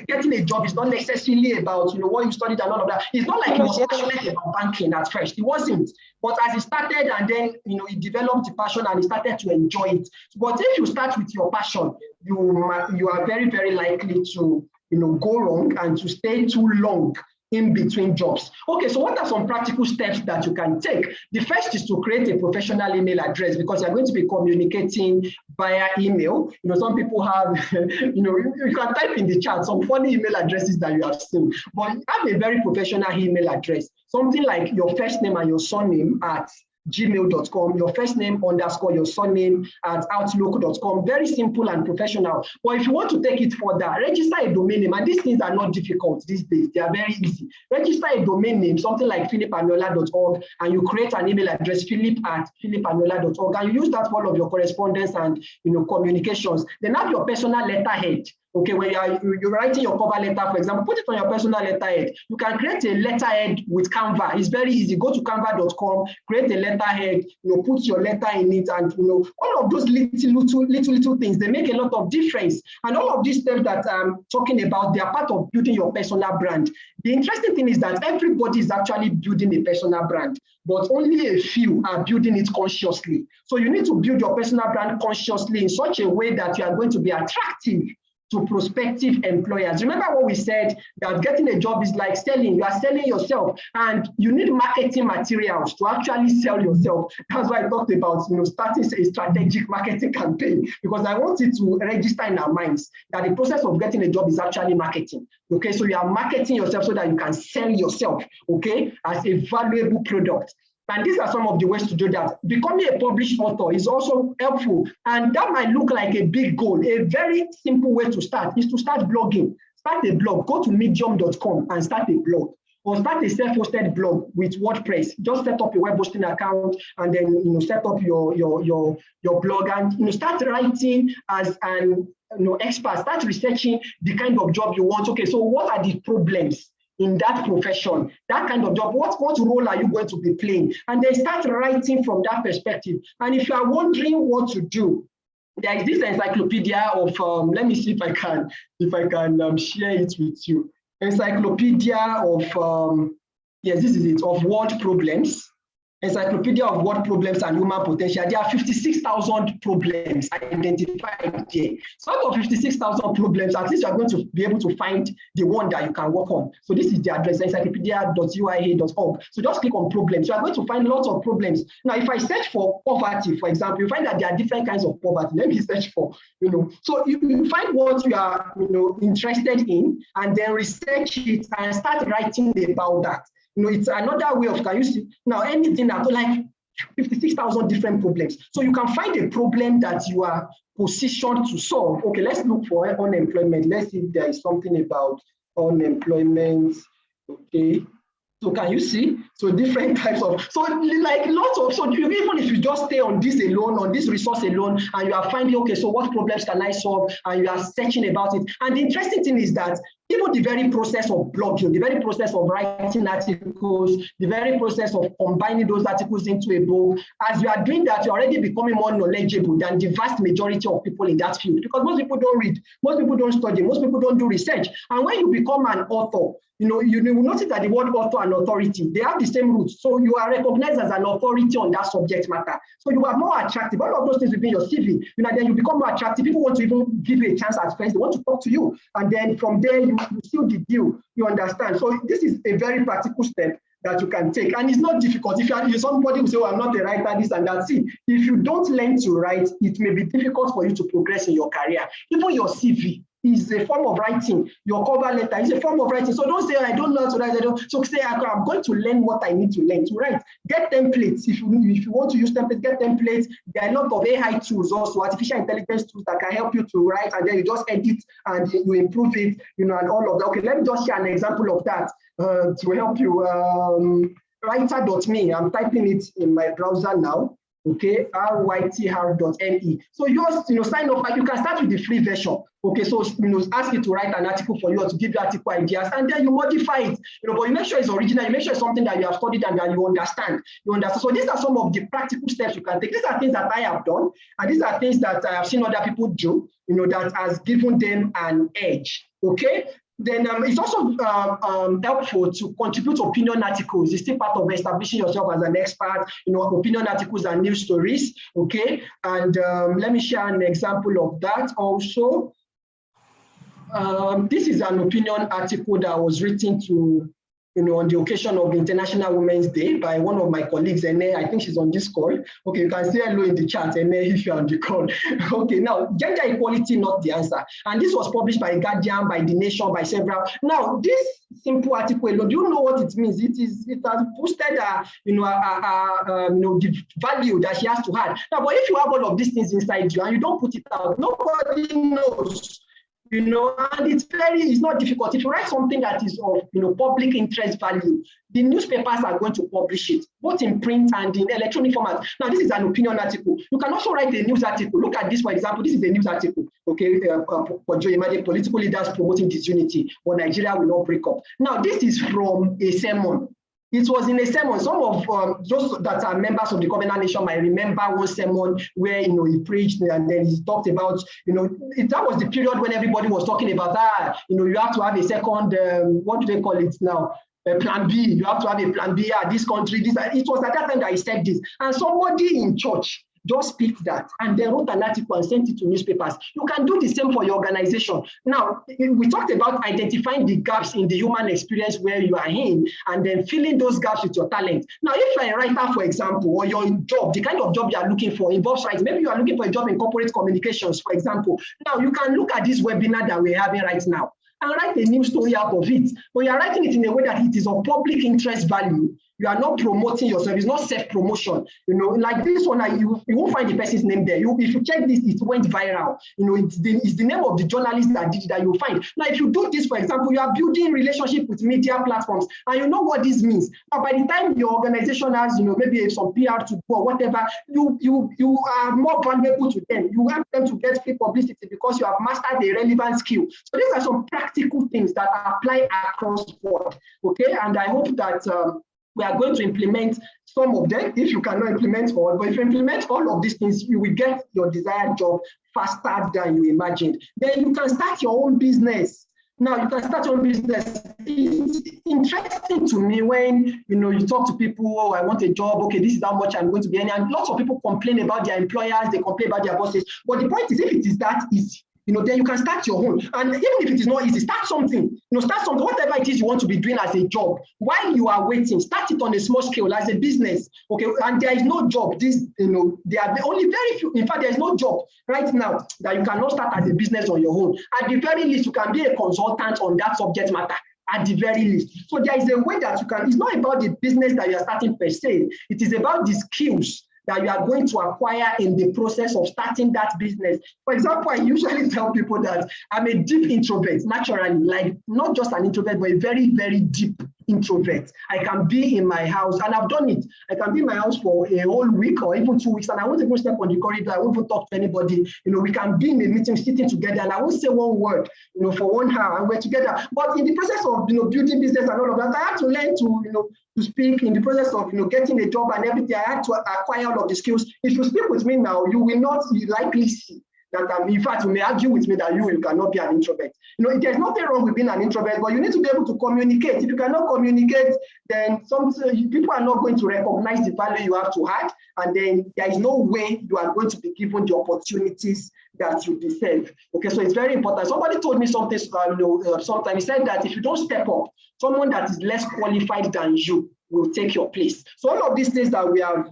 getting a job is not necessarily about what you studied and all of that. It's not like he was passionate about banking at first. He wasn't. But as he started, and then he developed the passion and he started to enjoy it. But if you start with your passion, you are very, very likely to go wrong and to stay too long in between jobs. Okay, so what are some practical steps that you can take? The first is to create a professional email address, because you're going to be communicating via email. Some people have, you can type in the chat some funny email addresses that you have seen, but have a very professional email address, something like your first name and your surname at gmail.com, your first name _ your surname at outlook.com. Very simple and professional. But if you want to take it further, register a domain name. And these things are not difficult these days. They are very easy. Register a domain name, something like philipaniola.org, and you create an email address, philip@philipaniola.org, and you use that for all of your correspondence and communications. Then have your personal letterhead. Okay, when you're writing your cover letter, for example, put it on your personal letterhead. You can create a letterhead with Canva. It's very easy. Go to canva.com, create a letterhead, put your letter in it, and all of those little things, they make a lot of difference. And all of these steps that I'm talking about, they are part of building your personal brand. The interesting thing is that everybody is actually building a personal brand, but only a few are building it consciously. So you need to build your personal brand consciously in such a way that you are going to be attractive to prospective employers. Remember what we said, that getting a job is like selling. You are selling yourself, and you need marketing materials to actually sell yourself. That's why I talked about starting a strategic marketing campaign, because I want it to register in our minds that the process of getting a job is actually marketing. Okay, so you are marketing yourself so that you can sell yourself, okay, as a valuable product. And these are some of the ways to do that. Becoming a published author is also helpful. And that might look like a big goal. A very simple way to start is to start blogging. Start a blog. Go to medium.com and start a blog. Or start a self-hosted blog with WordPress. Just set up a web hosting account and then set up your blog, and start writing as an expert. Start researching the kind of job you want. Okay, so what are the problems in that profession, that kind of job? What role are you going to be playing? And then start writing from that perspective. And if you are wondering what to do, there is this encyclopedia of let me see if I can share it with you. Encyclopedia of yes, this is it, of world problems. Encyclopedia of World Problems and Human Potential. There are 56,000 problems identified there. So out of 56,000 problems, at least you are going to be able to find the one that you can work on. So this is the address, encyclopedia.uia.org. So just click on problems. You are going to find lots of problems. Now, if I search for poverty, for example, you find that there are different kinds of poverty. Let me search for, So you find what you are, interested in, and then research it and start writing about that. It's another way of, can you see now anything that like 56,000 different problems. So you can find a problem that you are positioned to solve. Okay, let's look for unemployment. Let's see if there is something about unemployment. Okay, So can you see? So different types of, so like lots of, so even if you just stay on this alone, on this resource alone, and you are finding, okay, so what problems can I solve? And you are searching about it. And the interesting thing is that even the very process of blogging, the very process of writing articles, the very process of combining those articles into a book, as you are doing that, you're already becoming more knowledgeable than the vast majority of people in that field. Because most people don't read, most people don't study, most people don't do research. And when you become an author, you will notice that the word author and authority, they have the same roots. So you are recognized as an authority on that subject matter. So you are more attractive. All of those things within your CV, then you become more attractive. People want to even give you a chance at first. They want to talk to you. And then from there, you seal the deal. You understand? So this is a very practical step that you can take. And it's not difficult. If you somebody will say, oh, I'm not a writer, this and that. See, if you don't learn to write, it may be difficult for you to progress in your career. Even your CV is a form of writing. Your cover letter is a form of writing. So don't say, I don't know how to write. So say, I'm going to learn what I need to learn to write. Get templates. If you want to use templates, get templates. There are a lot of AI tools, also artificial intelligence tools that can help you to write, and then you just edit and you improve it, and all of that. Okay, let me just share an example of that to help you. Writer.me, I'm typing it in my browser now. Okay, rytr.me. So yours, sign up, like you can start with the free version. Okay, so ask it to write an article for you or to give you article ideas, and then you modify it. But you make sure it's original, you make sure it's something that you have studied and that you understand. So these are some of the practical steps you can take. These are things that I have done, and these are things that I have seen other people do, that has given them an edge. Okay. Then it's also helpful to contribute opinion articles. It's still part of establishing yourself as an expert, opinion articles and news stories, okay? And let me share an example of that also. This is an opinion article that was written to, on the occasion of International Women's Day by one of my colleagues, Ene. I think she's on this call. Okay, you can say hello in the chat, Ene, if you're on the call. Okay, now, gender equality, not the answer. And this was published by Guardian, by The Nation, by several. Now, this simple article, do you know what it means? It has boosted, the value that she has to have. Now, but if you have all of these things inside you and you don't put it out, nobody knows. And it's not difficult. If you write something that is of public interest value, the newspapers are going to publish it, both in print and in electronic format. Now, this is an opinion article. You can also write a news article. Look at this, for example. This is a news article, okay, for Joe Imade, political leaders promoting disunity, or Nigeria will not break up. Now, this is from a sermon. It was in a sermon. Some of those that are members of the Covenant Nation might remember one sermon where he preached and then he talked about that was the period when everybody was talking about you have to have a second what do they call it now? Plan B. You have to have a plan B. This country, this. It was at that time that he said this, and somebody in church just picked that and then wrote an article and sent it to newspapers. You can do the same for your organization. Now, we talked about identifying the gaps in the human experience where you are in and then filling those gaps with your talent. Now, if you're a writer, for example, or your job, the kind of job you are looking for involves writing. Maybe you are looking for a job in corporate communications, for example. Now, you can look at this webinar that we're having right now and write a new story out of it. But you're writing it in a way that it is of public interest value. You are not promoting yourself. It's not self-promotion. Like this one, you won't find the person's name there. If you check this, it went viral. It's the name of the journalist that did it that you'll find. Now, if you do this, for example, you are building relationship with media platforms, and you know what this means. Now, by the time your organization has, maybe some PR to do or whatever, you are more valuable to them. You help them to get free publicity because you have mastered a relevant skill. So these are some practical things that apply across board. Okay, and I hope that we are going to implement some of them. If you cannot implement all, but if you implement all of these things, you will get your desired job faster than you imagined. Then you can start your own business. Now you can start your own business. It's interesting to me when you talk to people, oh, I want a job, okay, this is how much I'm going to be earning. And lots of people complain about their employers, they complain about their bosses. But the point is, if it is that easy, then you can start your own. And even if it is not easy, start something. Start something, whatever it is you want to be doing as a job. While you are waiting, start it on a small scale as a business. Okay, and there is no job. There are only very few. In fact, there is no job right now that you cannot start as a business on your own. At the very least, you can be a consultant on that subject matter. At the very least. So there is a way that you can. It's not about the business that you are starting per se. It is about the skills that you are going to acquire in the process of starting that business. For example, I usually tell people that I'm a deep introvert, naturally, like not just an introvert, but a very, very deep introvert. I can be in my house, and I've done it. I can be in my house for a whole week or even 2 weeks, and I won't even step on the corridor. I won't even talk to anybody. We can be in a meeting, sitting together, and I won't say one word, for 1 hour, and we're together. But in the process of, building business and all of that, I had to learn to speak. In the process of, getting a job and everything, I had to acquire all of the skills. If you speak with me now, you will not likely see that, in fact, you may argue with me that you cannot be an introvert. There's nothing wrong with being an introvert, but you need to be able to communicate. If you cannot communicate, then people are not going to recognize the value you have to add, and then there is no way you are going to be given the opportunities that you deserve. Okay, so it's very important. Somebody told me something sometime. He said that if you don't step up, someone that is less qualified than you will take your place. So all of these things that we have,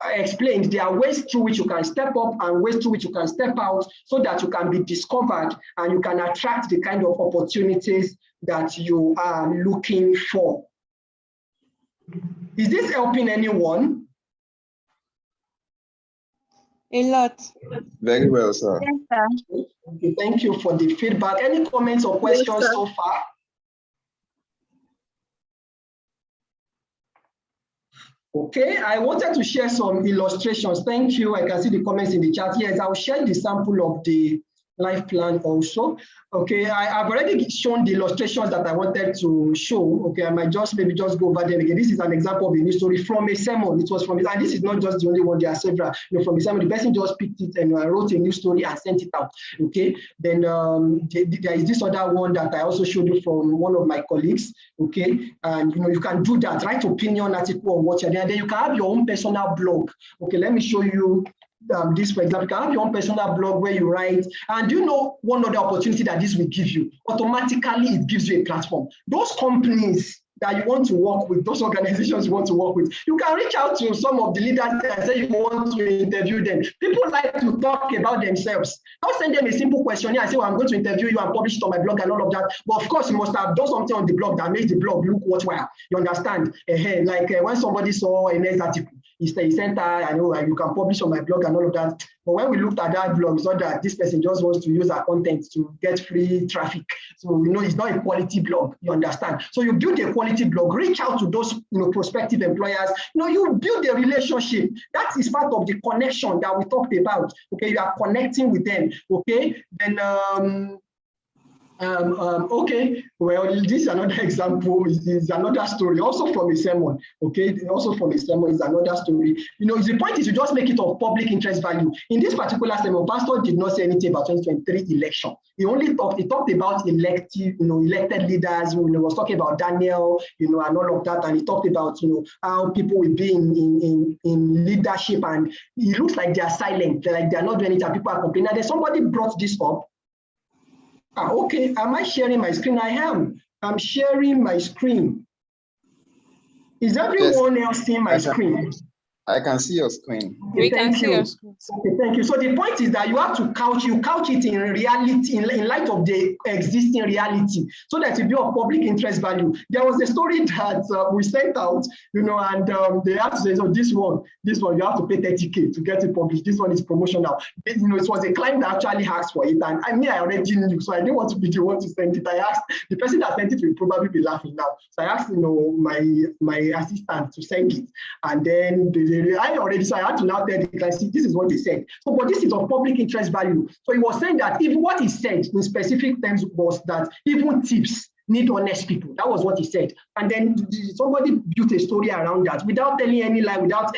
I explained, there are ways through which you can step up and ways through which you can step out so that you can be discovered and you can attract the kind of opportunities that you are looking for. Is this helping anyone? A lot. Very well, sir. Yes, sir. Okay, thank you for the feedback. Any comments or questions Yes, so far? Okay, I wanted to share some illustrations. Thank you. I can see the comments in the chat. Yes, I'll share the sample of the life plan also. Okay, I've already shown the illustrations that I wanted to show. Okay, I might maybe just go over them again. This is an example of a new story from a sermon. It was from, and this is not just the only one, there are several. From a sermon, the person just picked it and wrote a new story and sent it out. Okay, then there is this other one that I also showed you from one of my colleagues. Okay, and you can do that, write opinion article on what you're doing, and then you can have your own personal blog. Okay, let me show you this, for example. You can have your own personal blog where you write, and one other opportunity that this will give you, automatically it gives you a platform. Those companies that you want to work with, those organizations you want to work with, you can reach out to some of the leaders and say you want to interview them. People like to talk about themselves. Don't send them a simple questionnaire and say, well, I'm going to interview you and publish it on my blog and all of that. But of course, you must have done something on the blog that makes the blog look worthwhile. You understand? Like when somebody saw a next article, he sent her, I know you can publish on my blog and all of that. But when we looked at that blog, we saw that this person just wants to use our content to get free traffic. So, it's not a quality blog, you understand? So you build a quality blog, reach out to those, prospective employers. You build a relationship. That is part of the connection that we talked about. Okay, you are connecting with them. Okay, then, okay, well, this is another example, is another story, also from a sermon. Okay, also from a sermon is another story. The point is you just make it of public interest value. In this particular sermon, pastor did not say anything about 2023 election. He talked about elected leaders. Was talking about Daniel, and all of that, and he talked about how people will be in leadership, and it looks like they are silent, like they are not doing it, and people are complaining. And then somebody brought this up. Okay, am I sharing my screen? I am. I'm sharing my screen. Is everyone else seeing my screen? I can see your screen. Okay, We can see your screen. Okay, thank you. So the point is that you have to couch it in reality, in light of the existing reality, so that it be of public interest value. There was a story that we sent out, and they had to say, so this one, you have to pay 30K to get it published. This one is promotional. It was a client that actually asked for it, and I already knew, so I didn't want to be the one to send it. I asked the person that sent it will probably be laughing now. So I asked, my assistant to send it, and then I had to now tell the client, see, this is what they said. So, but this is of public interest value. So he was saying that even what he said in specific terms was that even tips need honest people. That was what he said. And then somebody built a story around that without telling any lie, without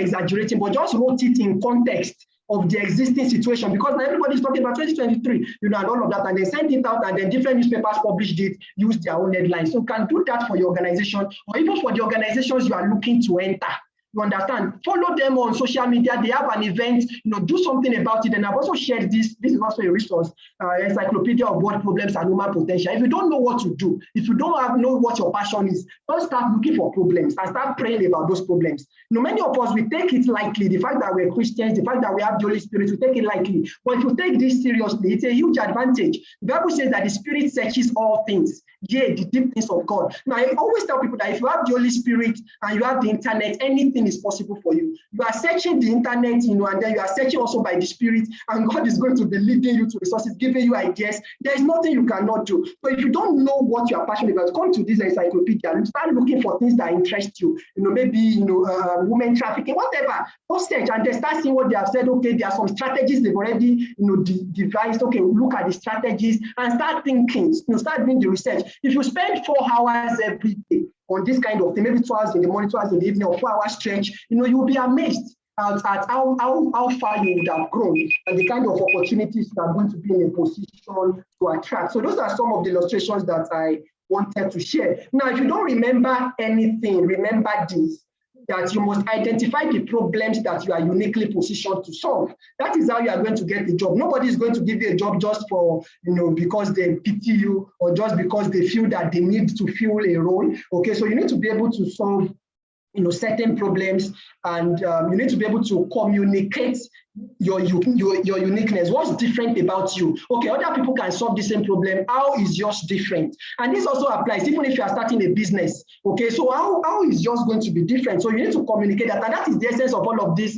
exaggerating, but just wrote it in context of the existing situation, because now everybody's talking about 2023, and all of that, and they sent it out, and then different newspapers published it, used their own headlines. So you can do that for your organization, or even for the organizations you are looking to enter. You understand? Follow them on social media. They have an event, do something about it. And I've also shared this. This is also a resource, encyclopedia of world problems and human potential. If you don't know what to do, if you don't know what your passion is, don't start looking for problems and start praying about those problems. Many of us, we take it lightly. The fact that we're Christians, the fact that we have the Holy Spirit, we take it lightly. But if you take this seriously, it's a huge advantage. The Bible says that the Spirit searches all things, the deep things of God. Now, I always tell people that if you have the Holy Spirit and you have the internet, anything anything is possible for you. You are searching the internet, and then you are searching also by the Spirit, and God is going to be leading you to resources, giving you ideas. There is nothing you cannot do. So if you don't know what you are passionate about, come to this encyclopedia and start looking for things that interest you. Maybe women trafficking, whatever. Go search and then start seeing what they have said. Okay, there are some strategies they've already devised. Okay, look at the strategies and start thinking. Start doing the research. If you spend 4 hours every day on this kind of thing, maybe 2 hours in the morning, 2 hours in the evening, or 4 hours stretch, you will be amazed at how far you would have grown and the kind of opportunities you are going to be in a position to attract. So those are some of the illustrations that I wanted to share. Now, if you don't remember anything, remember this, that you must identify the problems that you are uniquely positioned to solve. That is how you are going to get the job. Nobody is going to give you a job just for, because they pity you or just because they feel that they need to fill a role. Okay, so you need to be able to solve certain problems, and you need to be able to communicate your uniqueness. What's different about you? Okay, other people can solve the same problem. How is yours different? And this also applies even if you are starting a business. Okay, so how is yours going to be different? So you need to communicate that, and that is the essence of all of these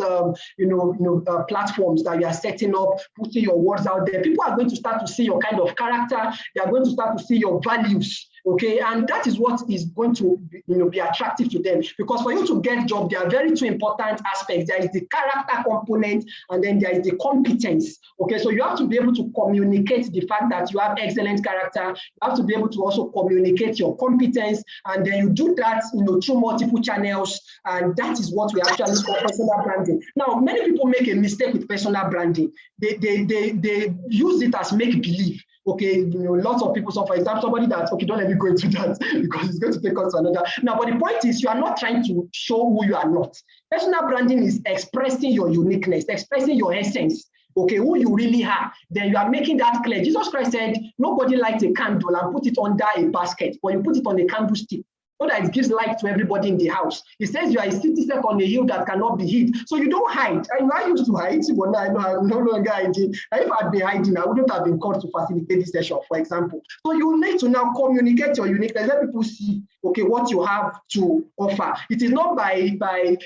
platforms that you are setting up, putting your words out there. People are going to start to see your kind of character. They are going to start to see your values. Okay, and that is what is going to be attractive to them, because for you to get job, there are very two important aspects. There is the character component, and then there is the competence. Okay, so you have to be able to communicate the fact that you have excellent character. You have to be able to also communicate your competence, and then you do that through multiple channels, and that is what we actually call personal branding. Now, many people make a mistake with personal branding. They use it as make believe. Okay, lots of people. So, for example, somebody that, okay, don't let me go into that because it's going to take us to another. Now, but the point is, you are not trying to show who you are not. Personal branding is expressing your uniqueness, expressing your essence. Okay, who you really are. Then you are making that clear. Jesus Christ said, nobody lights a candle and put it under a basket, but you put it on a candlestick, so that it gives light to everybody in the house. He says you are a city set on a hill that cannot be hid. So you don't hide. I used to hide, but now I'm no longer hiding. If I'd been hiding, I wouldn't have been called to facilitate this session, for example. So you need to now communicate your uniqueness. Let people see, okay, what you have to offer. It is not by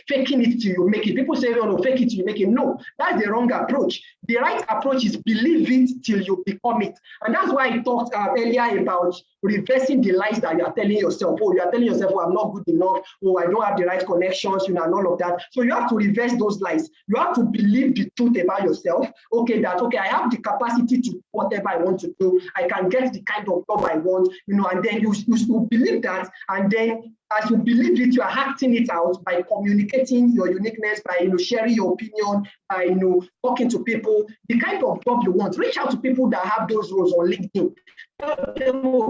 faking it till you make it. People say, oh, no, fake it till you make it. No, that's the wrong approach. The right approach is believe it till you become it. And that's why I talked earlier about reversing the lies that you are telling yourself. Oh, you are telling yourself, oh, I'm not good enough. Oh, I don't have the right connections, and all of that. So you have to reverse those lies. You have to believe the truth about yourself. Okay, I have the capacity to do whatever I want to do. I can get the kind of job I want, and then you believe that, and then as you believe it, you are acting it out by communicating your uniqueness, by sharing your opinion, by talking to people, the kind of job you want. Reach out to people that have those roles on LinkedIn.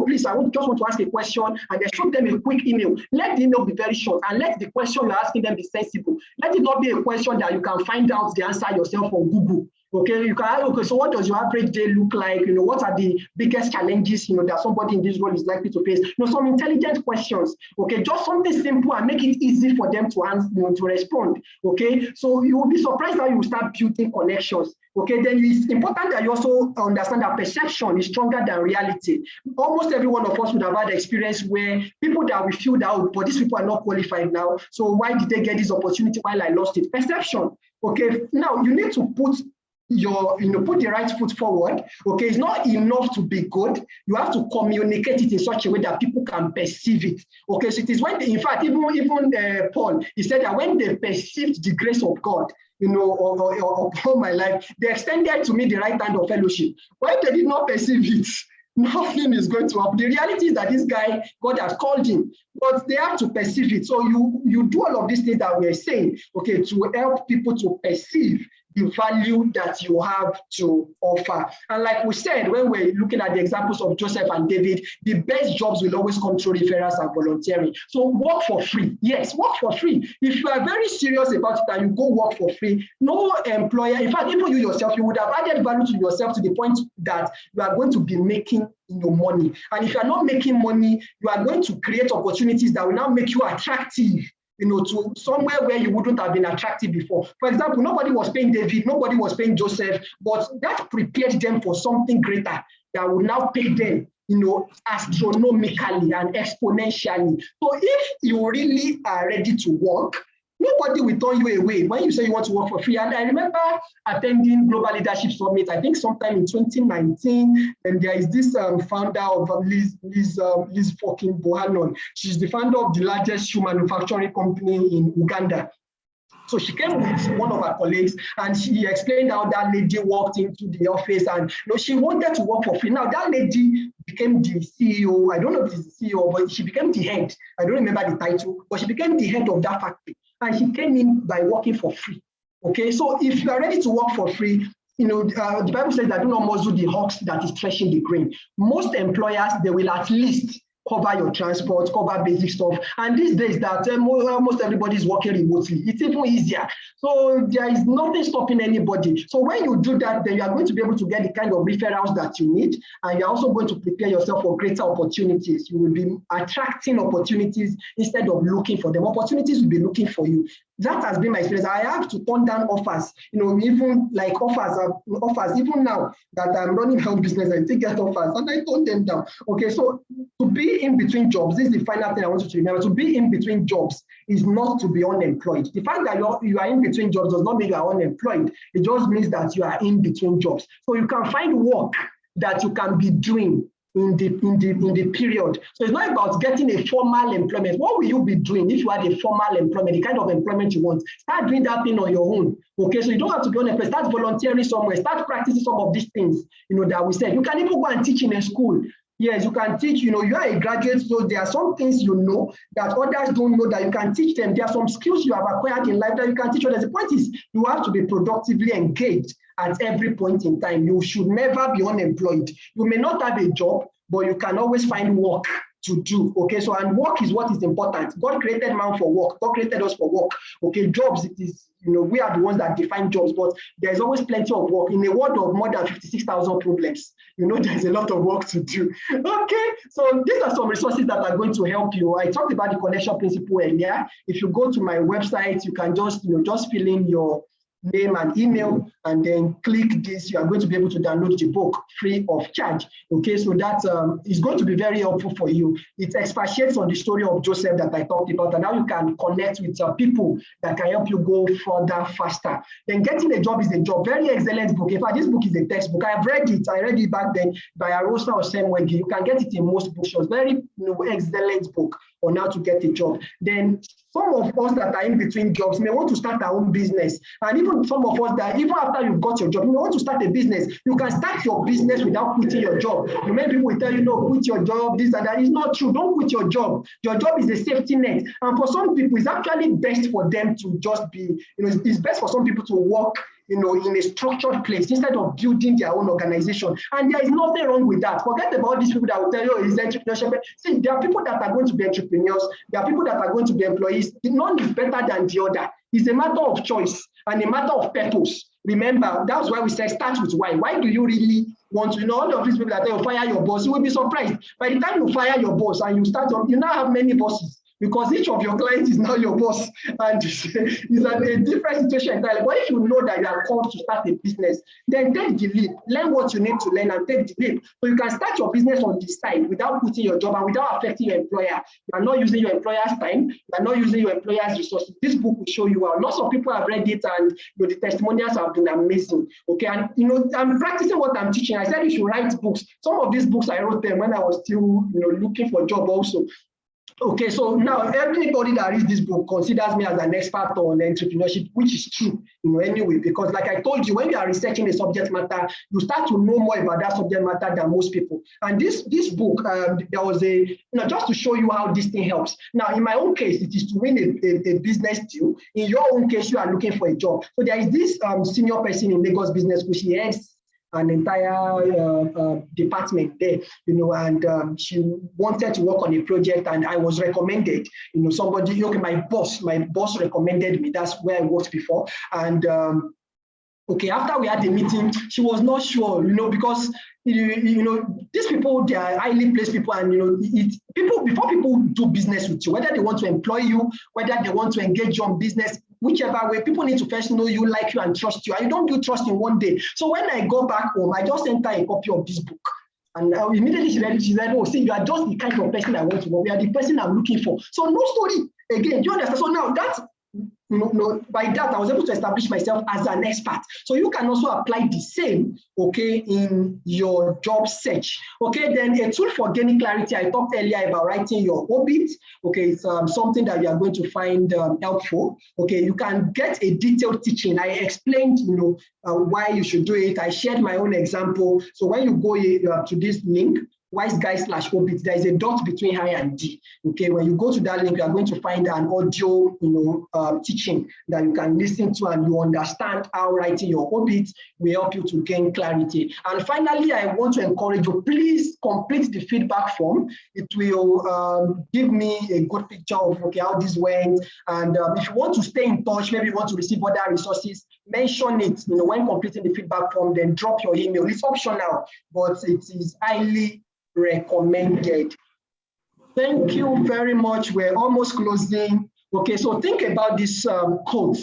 Please, I just want to ask a question, and then shoot them a quick email. Let the email be very short, and let the question you're asking them be sensible. Let it not be a question that you can find out the answer yourself on Google. Okay, you can ask, okay, so what does your average day look like? What are the biggest challenges, that somebody in this role is likely to face? Some intelligent questions. Okay, just something simple and make it easy for them to answer, to respond. Okay, so you will be surprised how you will start building connections. Okay, then it's important that you also understand that perception is stronger than reality. Almost every one of us would have had experience where people that we feel that, oh, but these people are not qualified now, so why did they get this opportunity while I lost it? Perception. Okay, now you need to put put the right foot forward. Okay, it's not enough to be good. You have to communicate it in such a way that people can perceive it. Okay, so it is when in fact, even Paul, he said that when they perceived the grace of God, upon my life, they extended to me the right hand of fellowship. When they did not perceive it, nothing is going to happen. The reality is that this guy, God has called him, but they have to perceive it. So you do all of these things that we're saying, okay, to help people to perceive the value that you have to offer. And like we said, when we're looking at the examples of Joseph and David, the best jobs will always come through referrals and volunteering. So work for free. Yes, work for free. If you are very serious about it and you go work for free, no employer, in fact, even you yourself, you would have added value to yourself to the point that you are going to be making money. And if you are not making money, you are going to create opportunities that will now make you attractive, to somewhere where you wouldn't have been attractive before. For example, nobody was paying David, nobody was paying Joseph, but that prepared them for something greater that will now pay them, astronomically and exponentially. So if you really are ready to work, Nobody will turn you away when you say you want to work for free. And I remember attending Global Leadership Summit, I think sometime in 2019, and there is this founder of Liz fucking Bohannon. She's the founder of the largest shoe manufacturing company in Uganda. So she came with one of her colleagues and she explained how that lady walked into the office and she wanted to work for free. Now that lady became the CEO. I don't know if it's the CEO, but she became the head. I don't remember the title, but she became the head of that factory. And she came in by working for free. Okay, so if you are ready to work for free, the Bible says that do not muzzle the ox that is threshing the grain. Most employers, they will at least cover your transport, cover basic stuff. And these days that almost everybody is working remotely, it's even easier. So there is nothing stopping anybody. So when you do that, then you are going to be able to get the kind of referrals that you need. And you're also going to prepare yourself for greater opportunities. You will be attracting opportunities instead of looking for them. Opportunities will be looking for you. That has been my experience. I have to turn down offers, even like offers, even now that I'm running my own business, I take get offers and I turn them down. Okay, so to be in between jobs, this is the final thing I want you to remember. To be in between jobs is not to be unemployed. The fact that you are in between jobs does not mean you are unemployed. It just means that you are in between jobs. So you can find work that you can be doing in the period. So it's not about getting a formal employment. What will you be doing if you had a formal employment, the kind of employment you want? Start doing that thing on your own. Okay, so you don't have to be unemployed. Start volunteering somewhere. Start practicing some of these things, that we said. You can even go and teach in a school. Yes, you can teach, you are a graduate, so there are some things that others don't know that you can teach them. There are some skills you have acquired in life that you can teach others. The point is, you have to be productively engaged at every point in time. You should never be unemployed. You may not have a job, but you can always find work to do. Okay, so and work is what is important. God created man for work. God created us for work. Okay, jobs, it is, we are the ones that define jobs, but there's always plenty of work. In a world of more than 56,000 problems, there's a lot of work to do. Okay, so these are some resources that are going to help you. I talked about the connection principle earlier. If you go to my website, you can just fill in your name and email and then click this. You are going to be able to download the book free of charge. Okay, so that is going to be very helpful for you. It expatiates on the story of Joseph that I talked about, and how you can connect with people that can help you go further faster. Then Getting a Job is a Job. Very excellent book. In fact, this book is a textbook. I have read it. I read it back then by Arosa or Semwegi. You can get it in most bookshops. Very excellent book on how to get a job. Then some of us that are in between jobs may want to start our own business. And even some of us that even after you've got your job, you may want to start a business. You can start your business without quitting your job. Many people will tell you, no, quit your job, this and that. It's not true. Don't quit your job. Your job is a safety net. And for some people, it's actually best for them to just be, it's best for some people to work in a structured place instead of building their own organization. And there is nothing wrong with that. Forget about these people that will tell you it's entrepreneurship. See, there are people that are going to be entrepreneurs. There are people that are going to be employees. None is better than the other. It's a matter of choice and a matter of purpose. Remember, that's why we say start with why. Why do you really want to? All of these people that tell you fire your boss, you will be surprised. By the time you fire your boss and you now have many bosses, because each of your clients is now your boss, and it's a different situation entirely. But if you know that you are called to start a business, then take the leap, learn what you need to learn and take the leap. So you can start your business on the side without quitting your job and without affecting your employer. You are not using your employer's time, you are not using your employer's resources. This book will show you how. Lots of people have read it and the testimonials have been amazing. Okay, and I'm practicing what I'm teaching. I said you should write books. Some of these books I wrote them when I was still looking for a job also. Okay, so now everybody that reads this book considers me as an expert on entrepreneurship, which is true, anyway, because like I told you, when you are researching a subject matter, you start to know more about that subject matter than most people. And this book, there was just to show you how this thing helps. Now, in my own case, it is to win a business deal. In your own case, you are looking for a job. So there is this senior person in Lagos business, which he heads an entire department there, and she wanted to work on a project, and I was recommended, somebody, my boss recommended me. That's where I worked before. And okay, after we had the meeting, she was not sure, because these people, they are highly placed people, and before people do business with you, whether they want to employ you, whether they want to engage you on business, whichever way, people need to first know you, like you, and trust you. And you don't do trust in one day. So when I go back home, I just sent her a copy of this book. And immediately she read it. She said, oh, see, you are just the kind of person I want to know. We are the person I'm looking for. So no story. Again, do you understand? So now by that, I was able to establish myself as an expert. So you can also apply the same, okay, in your job search. Okay, then a tool for gaining clarity. I talked earlier about writing your obit. Okay, it's something that you are going to find helpful. Okay, you can get a detailed teaching. I explained, why you should do it. I shared my own example. So when you go to this link, wiseguy.com/obit, there is a dot between I and D. Okay, when you go to that link, you are going to find an audio, teaching that you can listen to, and you understand how writing your obit will help you to gain clarity. And finally, I want to encourage you, please complete the feedback form. It will give me a good picture of how this went. And if you want to stay in touch, maybe you want to receive other resources, mention it. When completing the feedback form, then drop your email. It's optional, but it is highly recommended. Thank you very much. We're almost closing. Okay, so think about this quote.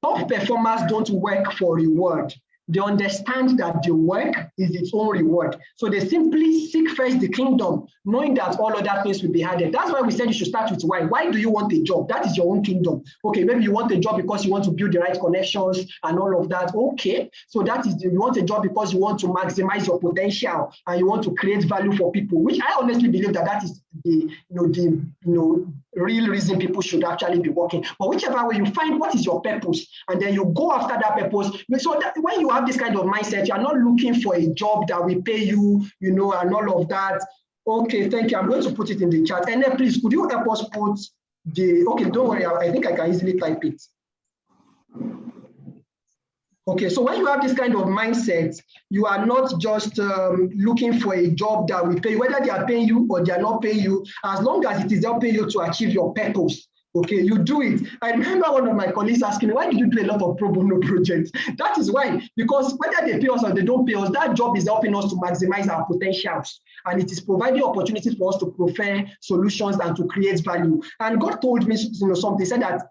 Top performers don't work for reward. They understand that the work is its own reward. So they simply seek first the kingdom, knowing that all other things will be added. That's why we said you should start with why. Why do you want a job? That is your own kingdom. Okay, maybe you want a job because you want to build the right connections and all of that. Okay, so that is you want a job because you want to maximize your potential and you want to create value for people, which I honestly believe that is the real reason people should actually be working. But whichever way, you find what is your purpose, and then you go after that purpose. So that when you have this kind of mindset, you are not looking for a job that will pay you, and all of that. Okay, thank you. I'm going to put it in the chat. And then please, could you help us put okay, don't worry, I think I can easily type it. Okay, so when you have this kind of mindset, you are not just looking for a job that will pay you, whether they are paying you or they are not paying you, as long as it is helping you to achieve your purpose. Okay, you do it. I remember one of my colleagues asking me, why do you do a lot of pro bono projects? That is why, because whether they pay us or they don't pay us, that job is helping us to maximize our potentials. And it is providing opportunities for us to prefer solutions and to create value. And God told me something, he said that,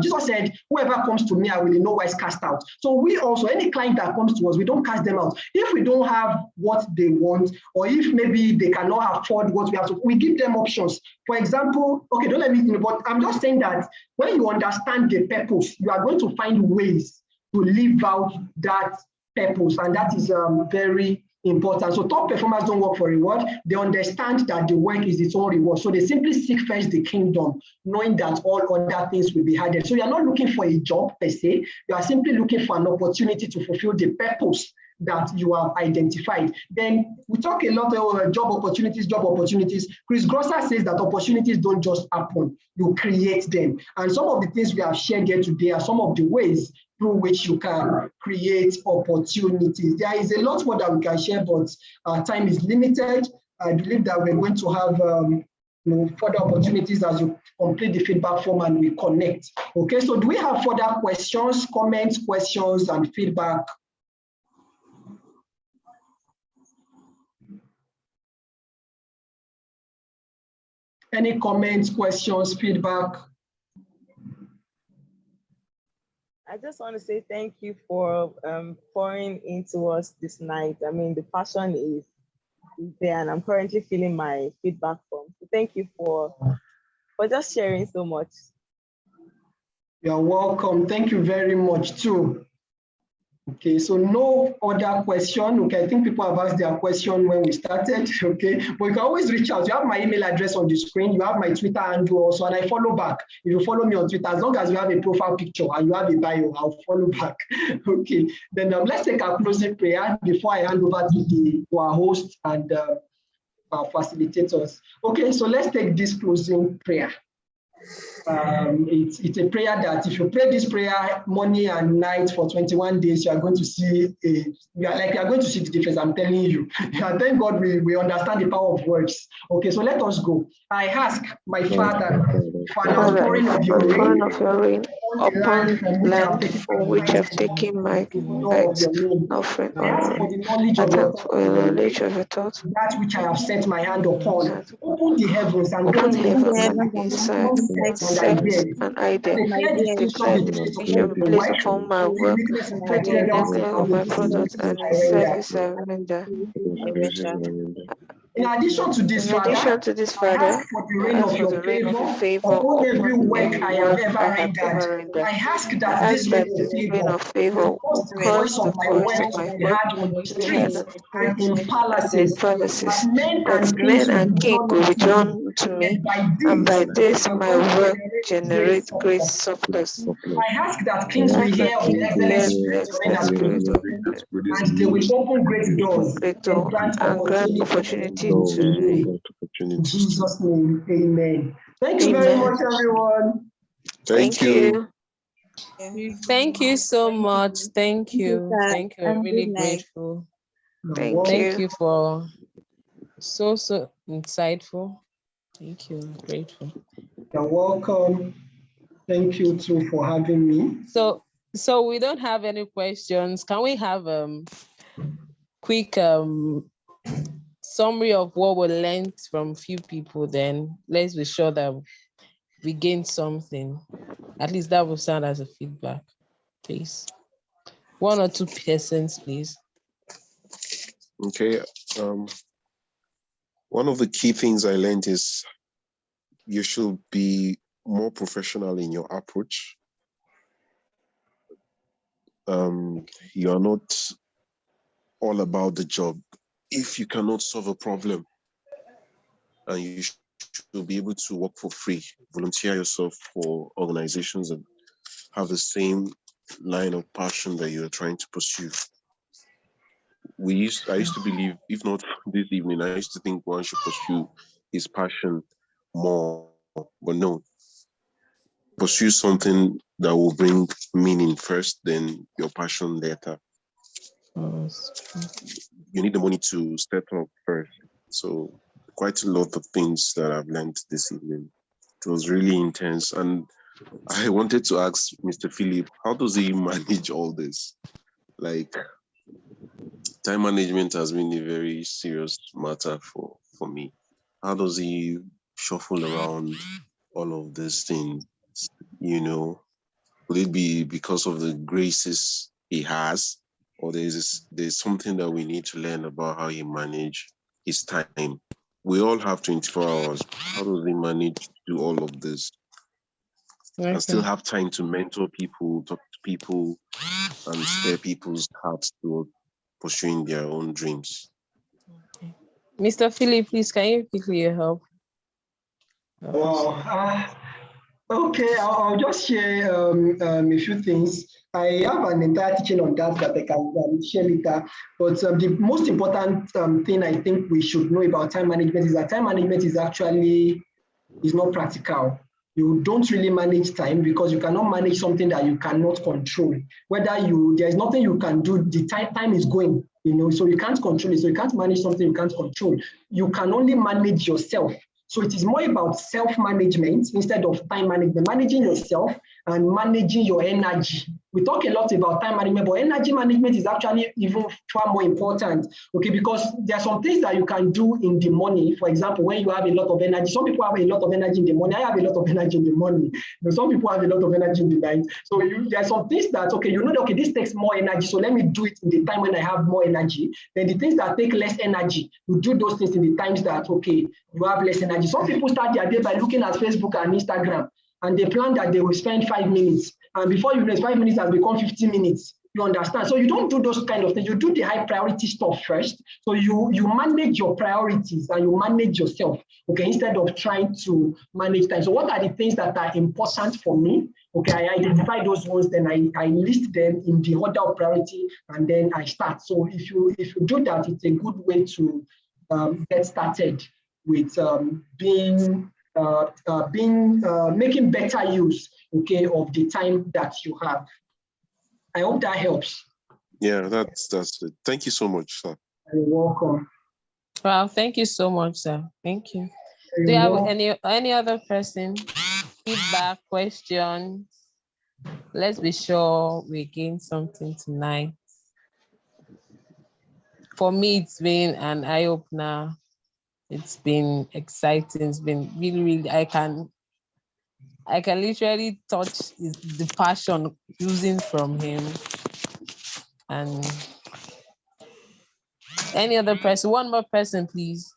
Jesus said, whoever comes to me, I will in no wise cast out. So we also, any client that comes to us, we don't cast them out. If we don't have what they want, or if maybe they cannot afford what we have to, we give them options. For example, okay, don't let me, but I'm just saying that when you understand the purpose, you are going to find ways to live out that purpose. And that is very important. So top performers don't work for reward. They understand that the work is its own reward. So they simply seek first the kingdom, knowing that all other things will be added. So you're not looking for a job per se. You are simply looking for an opportunity to fulfill the purpose that you have identified. Then we talk a lot about job opportunities. Chris Grosser says that opportunities don't just happen, you create them. And some of the things we have shared here today are some of the ways through which you can create opportunities. There is a lot more that we can share, but our time is limited. I believe that we're going to have further opportunities as you complete the feedback form and we connect. Okay, so do we have further questions, comments, questions, and feedback? Any comments, questions, feedback? I just want to say thank you for pouring into us this night. I mean, the passion is there, and I'm currently filling my feedback form. So thank you for just sharing so much. You're welcome. Thank you very much too. Okay, so no other question. Okay, I think people have asked their question when we started. Okay, but you can always reach out. You have my email address on the screen. You have my Twitter handle also, and I follow back. If you follow me on Twitter, as long as you have a profile picture and you have a bio, I'll follow back. Okay, then let's take our closing prayer before I hand over to our host and our facilitators. Okay, so let's take this closing prayer. It's a prayer that if you pray this prayer morning and night for 21 days, you are going to see you are going to see the difference. I'm telling you. And thank God we understand the power of words. Okay, so let us go. I ask my Father for an outpouring of your rain upon the land from which I've taken my offering. I ask for the knowledge of your thoughts, that which I have set my hand upon. Open the heavens and grant me insight and idea. Declare distinction be placed upon my work, for the enabling of my product and the service I render. In addition to this, In addition to this, I Father, ask for the I rain ask of for your the rain of your favor favor upon every upon work every I have work ever I have rendered. ever rendered. I ask I that ask this rain that of this rain favor of favor will cause will the cause voice of the my voice words of to my be work heard on the to be heard streets on the and streets in and in palaces, palaces, that men that and kings men will and be king drawn will be unto me. drawn to And me, by and this, by this my my work work generates great generates great surplus. surplus. I ask that I kings will ask hear that of the kings will excellent hear spirit the of reign excellent has spirit produced, of and they will open great doors great and door grant and grant opportunity opportunity to to me. In Jesus' name, amen. Thank you very Amen. much, everyone. Thank you. Thank you so much. Thank you. sir. Thank you. I'm And really good night. grateful. Thank Thank you. you for so insightful. Thank you. I'm grateful. You're welcome. Thank you too for having me. So we don't have any questions. Can we have quick summary of what we learned from few people? Then let's be sure that we gain something. At least that will sound as a feedback, please. 1 or 2 persons, please. Okay. One of the key things I learned is you should be more professional in your approach. You are not all about the job. If you cannot solve a problem, and you should be able to work for free, volunteer yourself for organizations and have the same line of passion that you are trying to pursue. I used to believe, if not this evening, I used to think one should pursue his passion more, but no. Pursue something that will bring meaning first, then your passion later. You need the money to step up first. So quite a lot of things that I've learned this evening. It was really intense. And I wanted to ask Mr. Philip, how does he manage all this? Like, time management has been a very serious matter for me. How does he shuffle around all of these things? You know, would it be because of the graces he has, or there's something that we need to learn about how he manage his time? We all have 24 hours. How does he manage to do all of this and still have time to mentor people, talk to people, and stir people's hearts toward pursuing their own dreams? Mr. Philip, please, can you quickly help? Wow. Okay, I'll just share a few things. I have an entire teaching on that I can share later. But the most important thing I think we should know about time management is that time management is not practical. You don't really manage time because you cannot manage something that you cannot control. There's nothing you can do, the time is going, so you can't control it. So you can't manage something you can't control. You can only manage yourself. So it is more about self-management instead of time management, managing yourself and managing your energy. We talk a lot about time management, but energy management is actually even far more important, okay? Because there are some things that you can do in the morning. For example, when you have a lot of energy, some people have a lot of energy in the morning. I have a lot of energy in the morning. Some people have a lot of energy in the night. So there are some things that, okay, okay, this takes more energy, so let me do it in the time when I have more energy. Then the things that take less energy, you do those things in the times that, okay, you have less energy. Some people start their day by looking at Facebook and Instagram, and they plan that they will spend 5 minutes. And before you know it, 5 minutes has become 15 minutes. You understand? So you don't do those kind of things. You do the high priority stuff first. So you manage your priorities and you manage yourself, okay, instead of trying to manage time. So what are the things that are important for me? Okay, I identify those ones, then I list them in the order of priority, and then I start. So if you do that, it's a good way to get started with making better use, okay, of the time that you have. I hope that helps. Yeah, that's it. Thank you so much, sir. You're welcome. Wow, thank you so much, sir. Thank you. Do you have any other person? Feedback, questions? Let's be sure we gain something tonight. For me, it's been an eye-opener. It's been exciting. It's been really, really, I can literally touch the passion oozing from him. And any other person, one more person, please.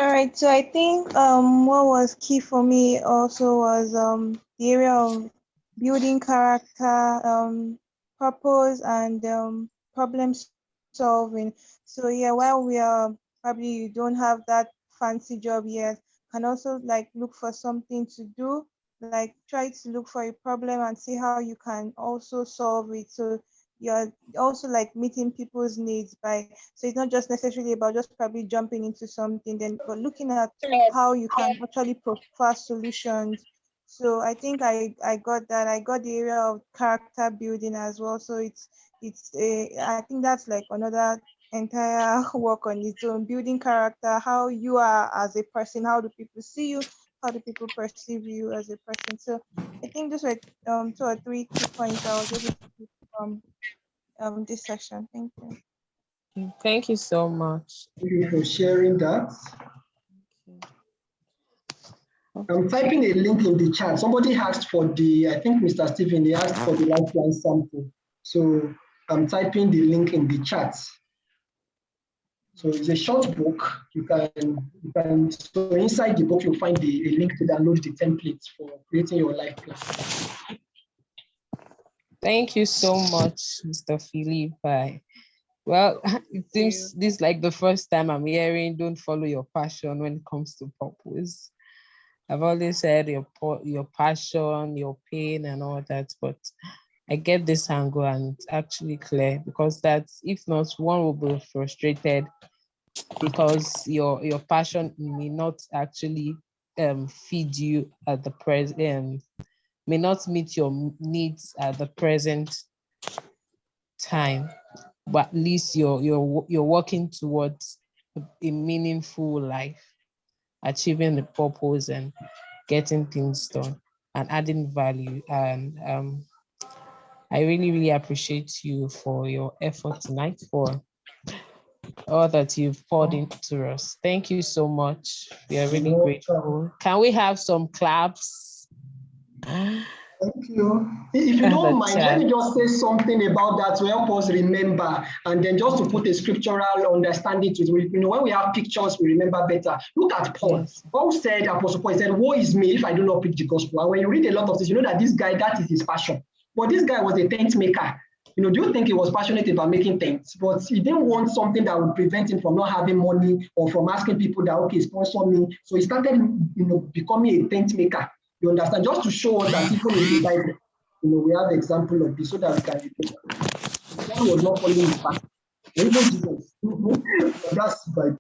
All right, so I think what was key for me also was the area of building character, purpose, and problem solving. So yeah, while we are probably you don't have that fancy job yet, can also like look for something to do, like try to look for a problem and see how you can also solve it. So you're also like meeting people's needs by, so it's not just necessarily about just probably jumping into something then, but looking at how you can actually provide solutions. So I think I got that. I got the area of character building as well. So I think that's like another entire work on its own, building character, how you are as a person, how do people see you, how do people perceive you as a person. So I think those were 2 or 3 key points I was able to pick from this session. Thank you. Thank you so much. Thank you for sharing that. I'm typing a link in the chat. Somebody asked for I think Mr. Stephen, he asked for the lifeline sample. So I'm typing the link in the chat. So it's a short book. So inside the book, you'll find a link to download the templates for creating your life plan. Thank you so much, Mr. Philippe. Well, it seems this is like the first time I'm hearing don't follow your passion when it comes to purpose. I've always said your passion, your pain and all that, but I get this angle and it's actually clear because that's, if not, one will be frustrated because your passion may not actually feed you at the present, may not meet your needs at the present time, but at least you're working towards a meaningful life, achieving the purpose and getting things done and adding value. And I really, really appreciate you for your effort tonight, for all that you've poured into us. Thank you so much. We are really grateful. Can we have some claps? Thank you. If you don't mind, let me just say something about that to help us remember, and then just to put a scriptural understanding to it. When we have pictures, we remember better. Look at Paul. Yes. Paul said, Apostle Paul said, "Woe is me if I do not preach the gospel." And when you read a lot of this, you know that this guy, that is his passion. But this guy was a tent maker. Do you think he was passionate about making tents? But he didn't want something that would prevent him from not having money or from asking people that, okay, sponsor me. So he started, becoming a tent maker. You understand? Just to show us that even in the Bible, we have example of this so that we can read. Paul was not following his passion. Even Jesus, that's like,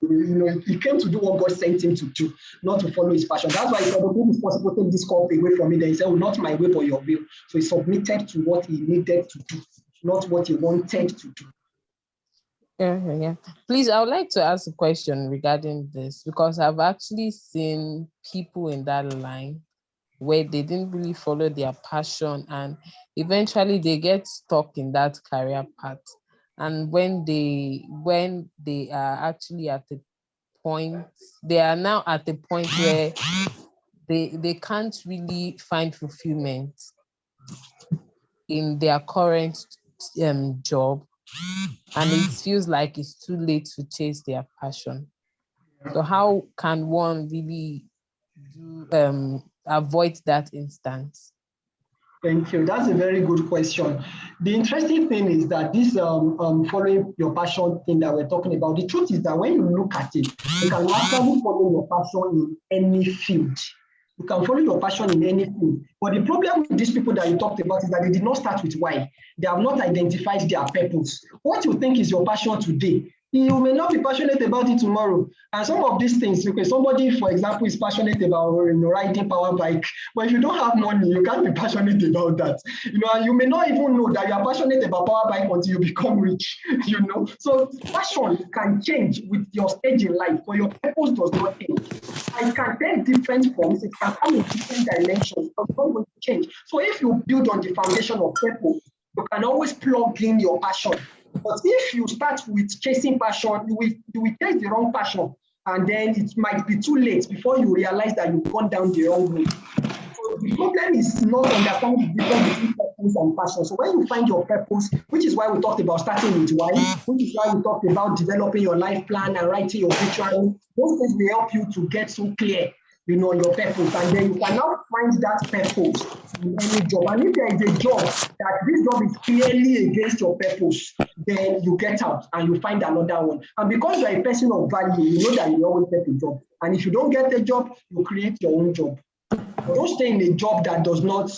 he came to do what God sent him to do, not to follow his passion. That's why he said, "Okay, it's possible to take this cup away from me." Then he said, "Oh, not my will, but your will." So he submitted to what he needed to do, not what he wanted to do. Yeah. Please, I would like to ask a question regarding this because I've actually seen people in that line where they didn't really follow their passion and eventually they get stuck in that career path. And when they are actually at the point, they are now at the point where they can't really find fulfillment in their current job, and it feels like it's too late to chase their passion. So how can one really avoid that instance? Thank you. That's a very good question. The interesting thing is that this following your passion thing that we're talking about, the truth is that when you look at it, you can actually follow your passion in any field. You can follow your passion in any field. But the problem with these people that you talked about is that they did not start with why. They have not identified their purpose. What you think is your passion today, you may not be passionate about it tomorrow. And some of these things, because somebody, for example, is passionate about riding power bike, but if you don't have money, you can't be passionate about that. And you may not even know that you are passionate about power bike until you become rich. So passion can change with your stage in life, but your purpose does not change. It can take different forms, it can come in different dimensions, but it's not going to change. So if you build on the foundation of purpose, you can always plug in your passion. But if you start with chasing passion, you will chase the wrong passion, and then it might be too late before you realize that you've gone down the wrong way. So the problem is not understanding the difference between purpose and passion. So when you find your purpose, which is why we talked about starting with why, which is why we talked about developing your life plan and writing your obituary, those things will help you to get so clear, your purpose. And then you can now find that purpose in any job. And if there is a job that this job is clearly against your purpose, then you get out and you find another one. And because you're a person of value, you know that you always get a job. And if you don't get a job, you create your own job. Don't stay in a job that does not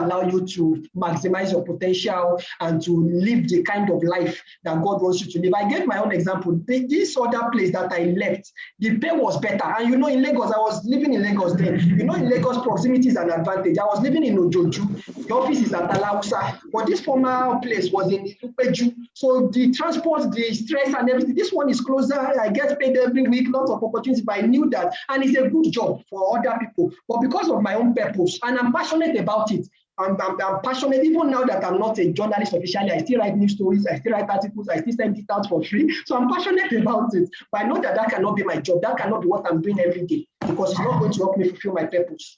allow you to maximize your potential and to live the kind of life that God wants you to live. I gave my own example. This other place that I left, the pay was better. And in Lagos, I was living in Lagos then. In Lagos, proximity is an advantage. I was living in Ojoju. The office is at Alausa, but this former place was in Ipeju. So the transport, the stress and everything, this one is closer. I get paid every week, lots of opportunities, but I knew that. And it's a good job for other people. But because of my own purpose, and I'm passionate about it, I'm passionate, even now that I'm not a journalist officially, I still write news stories, I still write articles, I still send it out for free. So I'm passionate about it. But I know that cannot be my job. That cannot be what I'm doing every day, because it's not going to help me fulfill my purpose.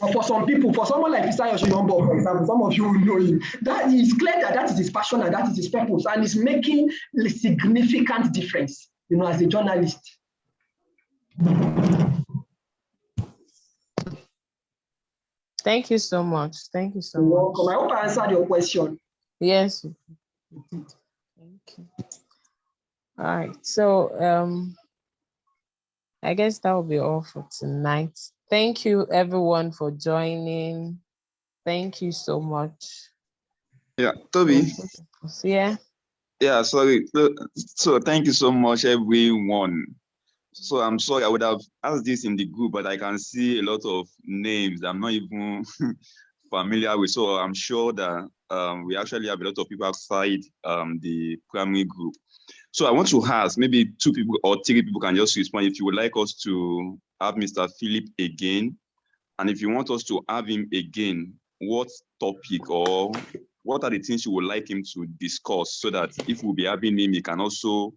But for some people, for someone like Isayo Shinombo, for example, some of you will know him, that is clear that is his passion and that is his purpose, and it's making a significant difference, as a journalist. Thank you so much. Thank you so You're much. welcome. I hope I answered your question. Yes, you did. Thank you. All right. So I guess that will be all for tonight. Thank you everyone for joining. Thank you so much. Yeah, Toby. Yeah. Yeah, sorry. So thank you so much, everyone. So I'm sorry, I would have asked this in the group, but I can see a lot of names I'm not even familiar with. So I'm sure that we actually have a lot of people outside the primary group. So I want to ask, maybe 2 people or 3 people can just respond if you would like us to have Mr. Philip again. And if you want us to have him again, what topic or what are the things you would like him to discuss, so that if we'll be having him, he can also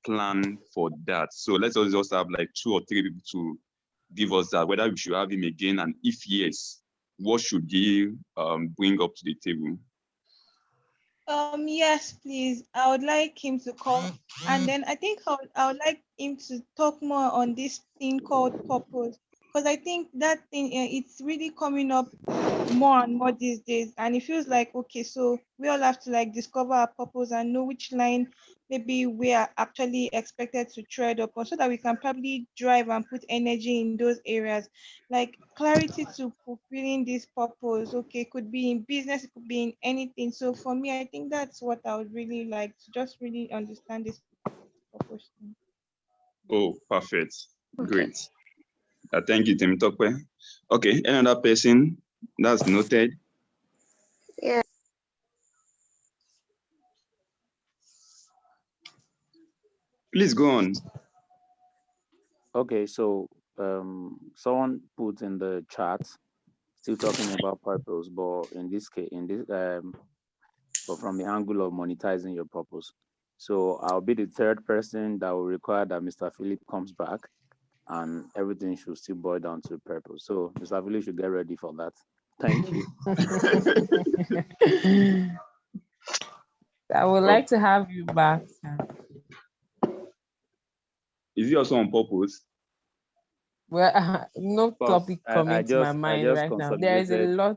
plan for that. So let's just have like 2 or 3 people to give us that, whether we should have him again, and if yes, what should he bring up to the table? Yes, please. I would like him to come, and then I think I would like him to talk more on this thing called purpose, because I think that thing it's really coming up more and more these days, and it feels like, okay, so we all have to like discover our purpose and know which line maybe we are actually expected to tread upon, so that we can probably drive and put energy in those areas, like clarity to fulfilling this purpose. Okay, it could be in business, it could be in anything. So for me, I think that's what I would really like to just really understand this purpose thing. Oh, perfect. Great. Thank you, Tim Tokwe. Okay, another person? That's noted. Yeah. Please go on. Okay, so someone put in the chat, still talking about purpose, but in this case, but from the angle of monetizing your purpose. So I'll be the 3rd person that will require that Mr. Philip comes back, and everything should still boil down to purpose. So Mr. Philip should get ready for that. Thank you. I would like to have you back. Is it also on purpose? Well, no topic coming to my mind right now. There is a lot.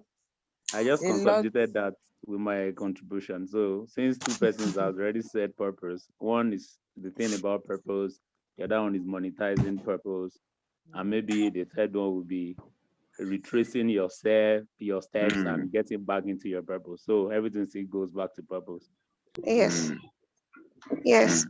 I just consolidated that with my contribution. So since 2 persons have already said purpose, one is the thing about purpose, the other one is monetizing purpose, and maybe the 3rd one will be retracing yourself, your steps, and getting back into your purpose. So everything still goes back to purpose. Yes. Yes.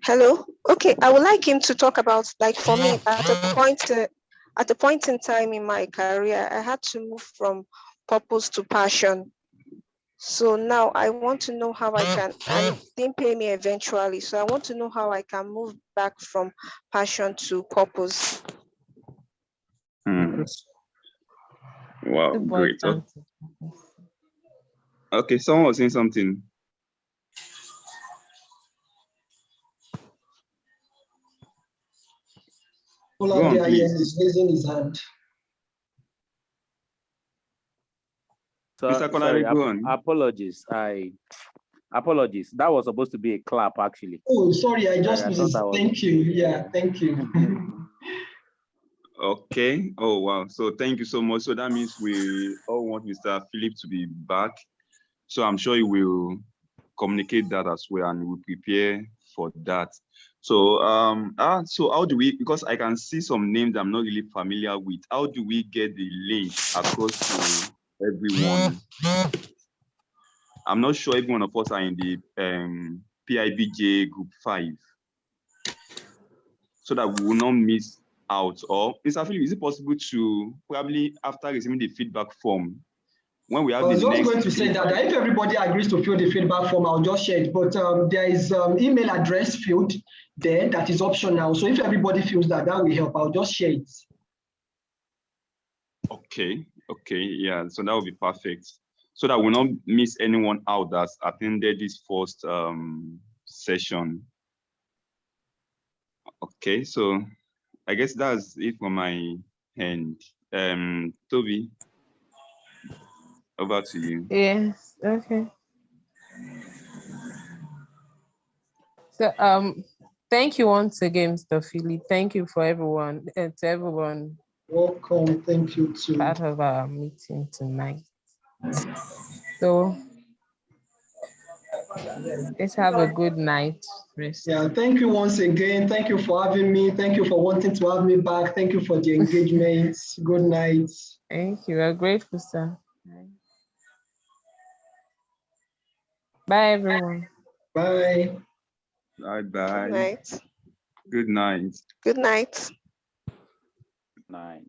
Hello. Okay, I would like him to talk about, like, for me, at a point in time in my career, I had to move from purpose to passion. So now I want to know how I can, and it didn't pay me eventually. So I want to know how I can move back from passion to purpose. Wow, great. Okay, someone was saying something. Go on, please. Is raising his hand. So, Mr. sorry, Kolari, go on. apologies. Apologies. That was supposed to be a clap, actually. Oh, sorry, I just I missed. thought I was. Thank you. Yeah, thank you. Okay. Oh, wow. So thank you so much. So that means we all want Mr. Philip to be back. So I'm sure he will communicate that as well, and we'll prepare for that. So so how do we, because I can see some names I'm not really familiar with, how do we get the link across to everyone? I'm not sure every one of us are in the PIBJ group 5, so that we will not miss out. Or Mr. Philip, is it possible to probably, after receiving the feedback form, when we have I was the just next going to say meeting? that if everybody agrees to fill the feedback form, I'll just share it. But there is email address field there that is optional. So if everybody feels that, that will help. I'll just share it. Okay, yeah, so that would be perfect. So that we'll not miss anyone out that's attended this first session. Okay, so I guess that's it from my end. Toby, over to you. Yes, okay. So thank you once again, Mr. Philip. Thank you for everyone, to everyone Welcome, thank you too. part of our meeting tonight. So let's have a good night. Rest. Yeah, thank you once again. Thank you for having me. Thank you for wanting to have me back. Thank you for the engagement. Good night. Thank you. We're grateful, sir. Bye, everyone. Bye. Bye-bye. Good night. Good night. Good night. Nine.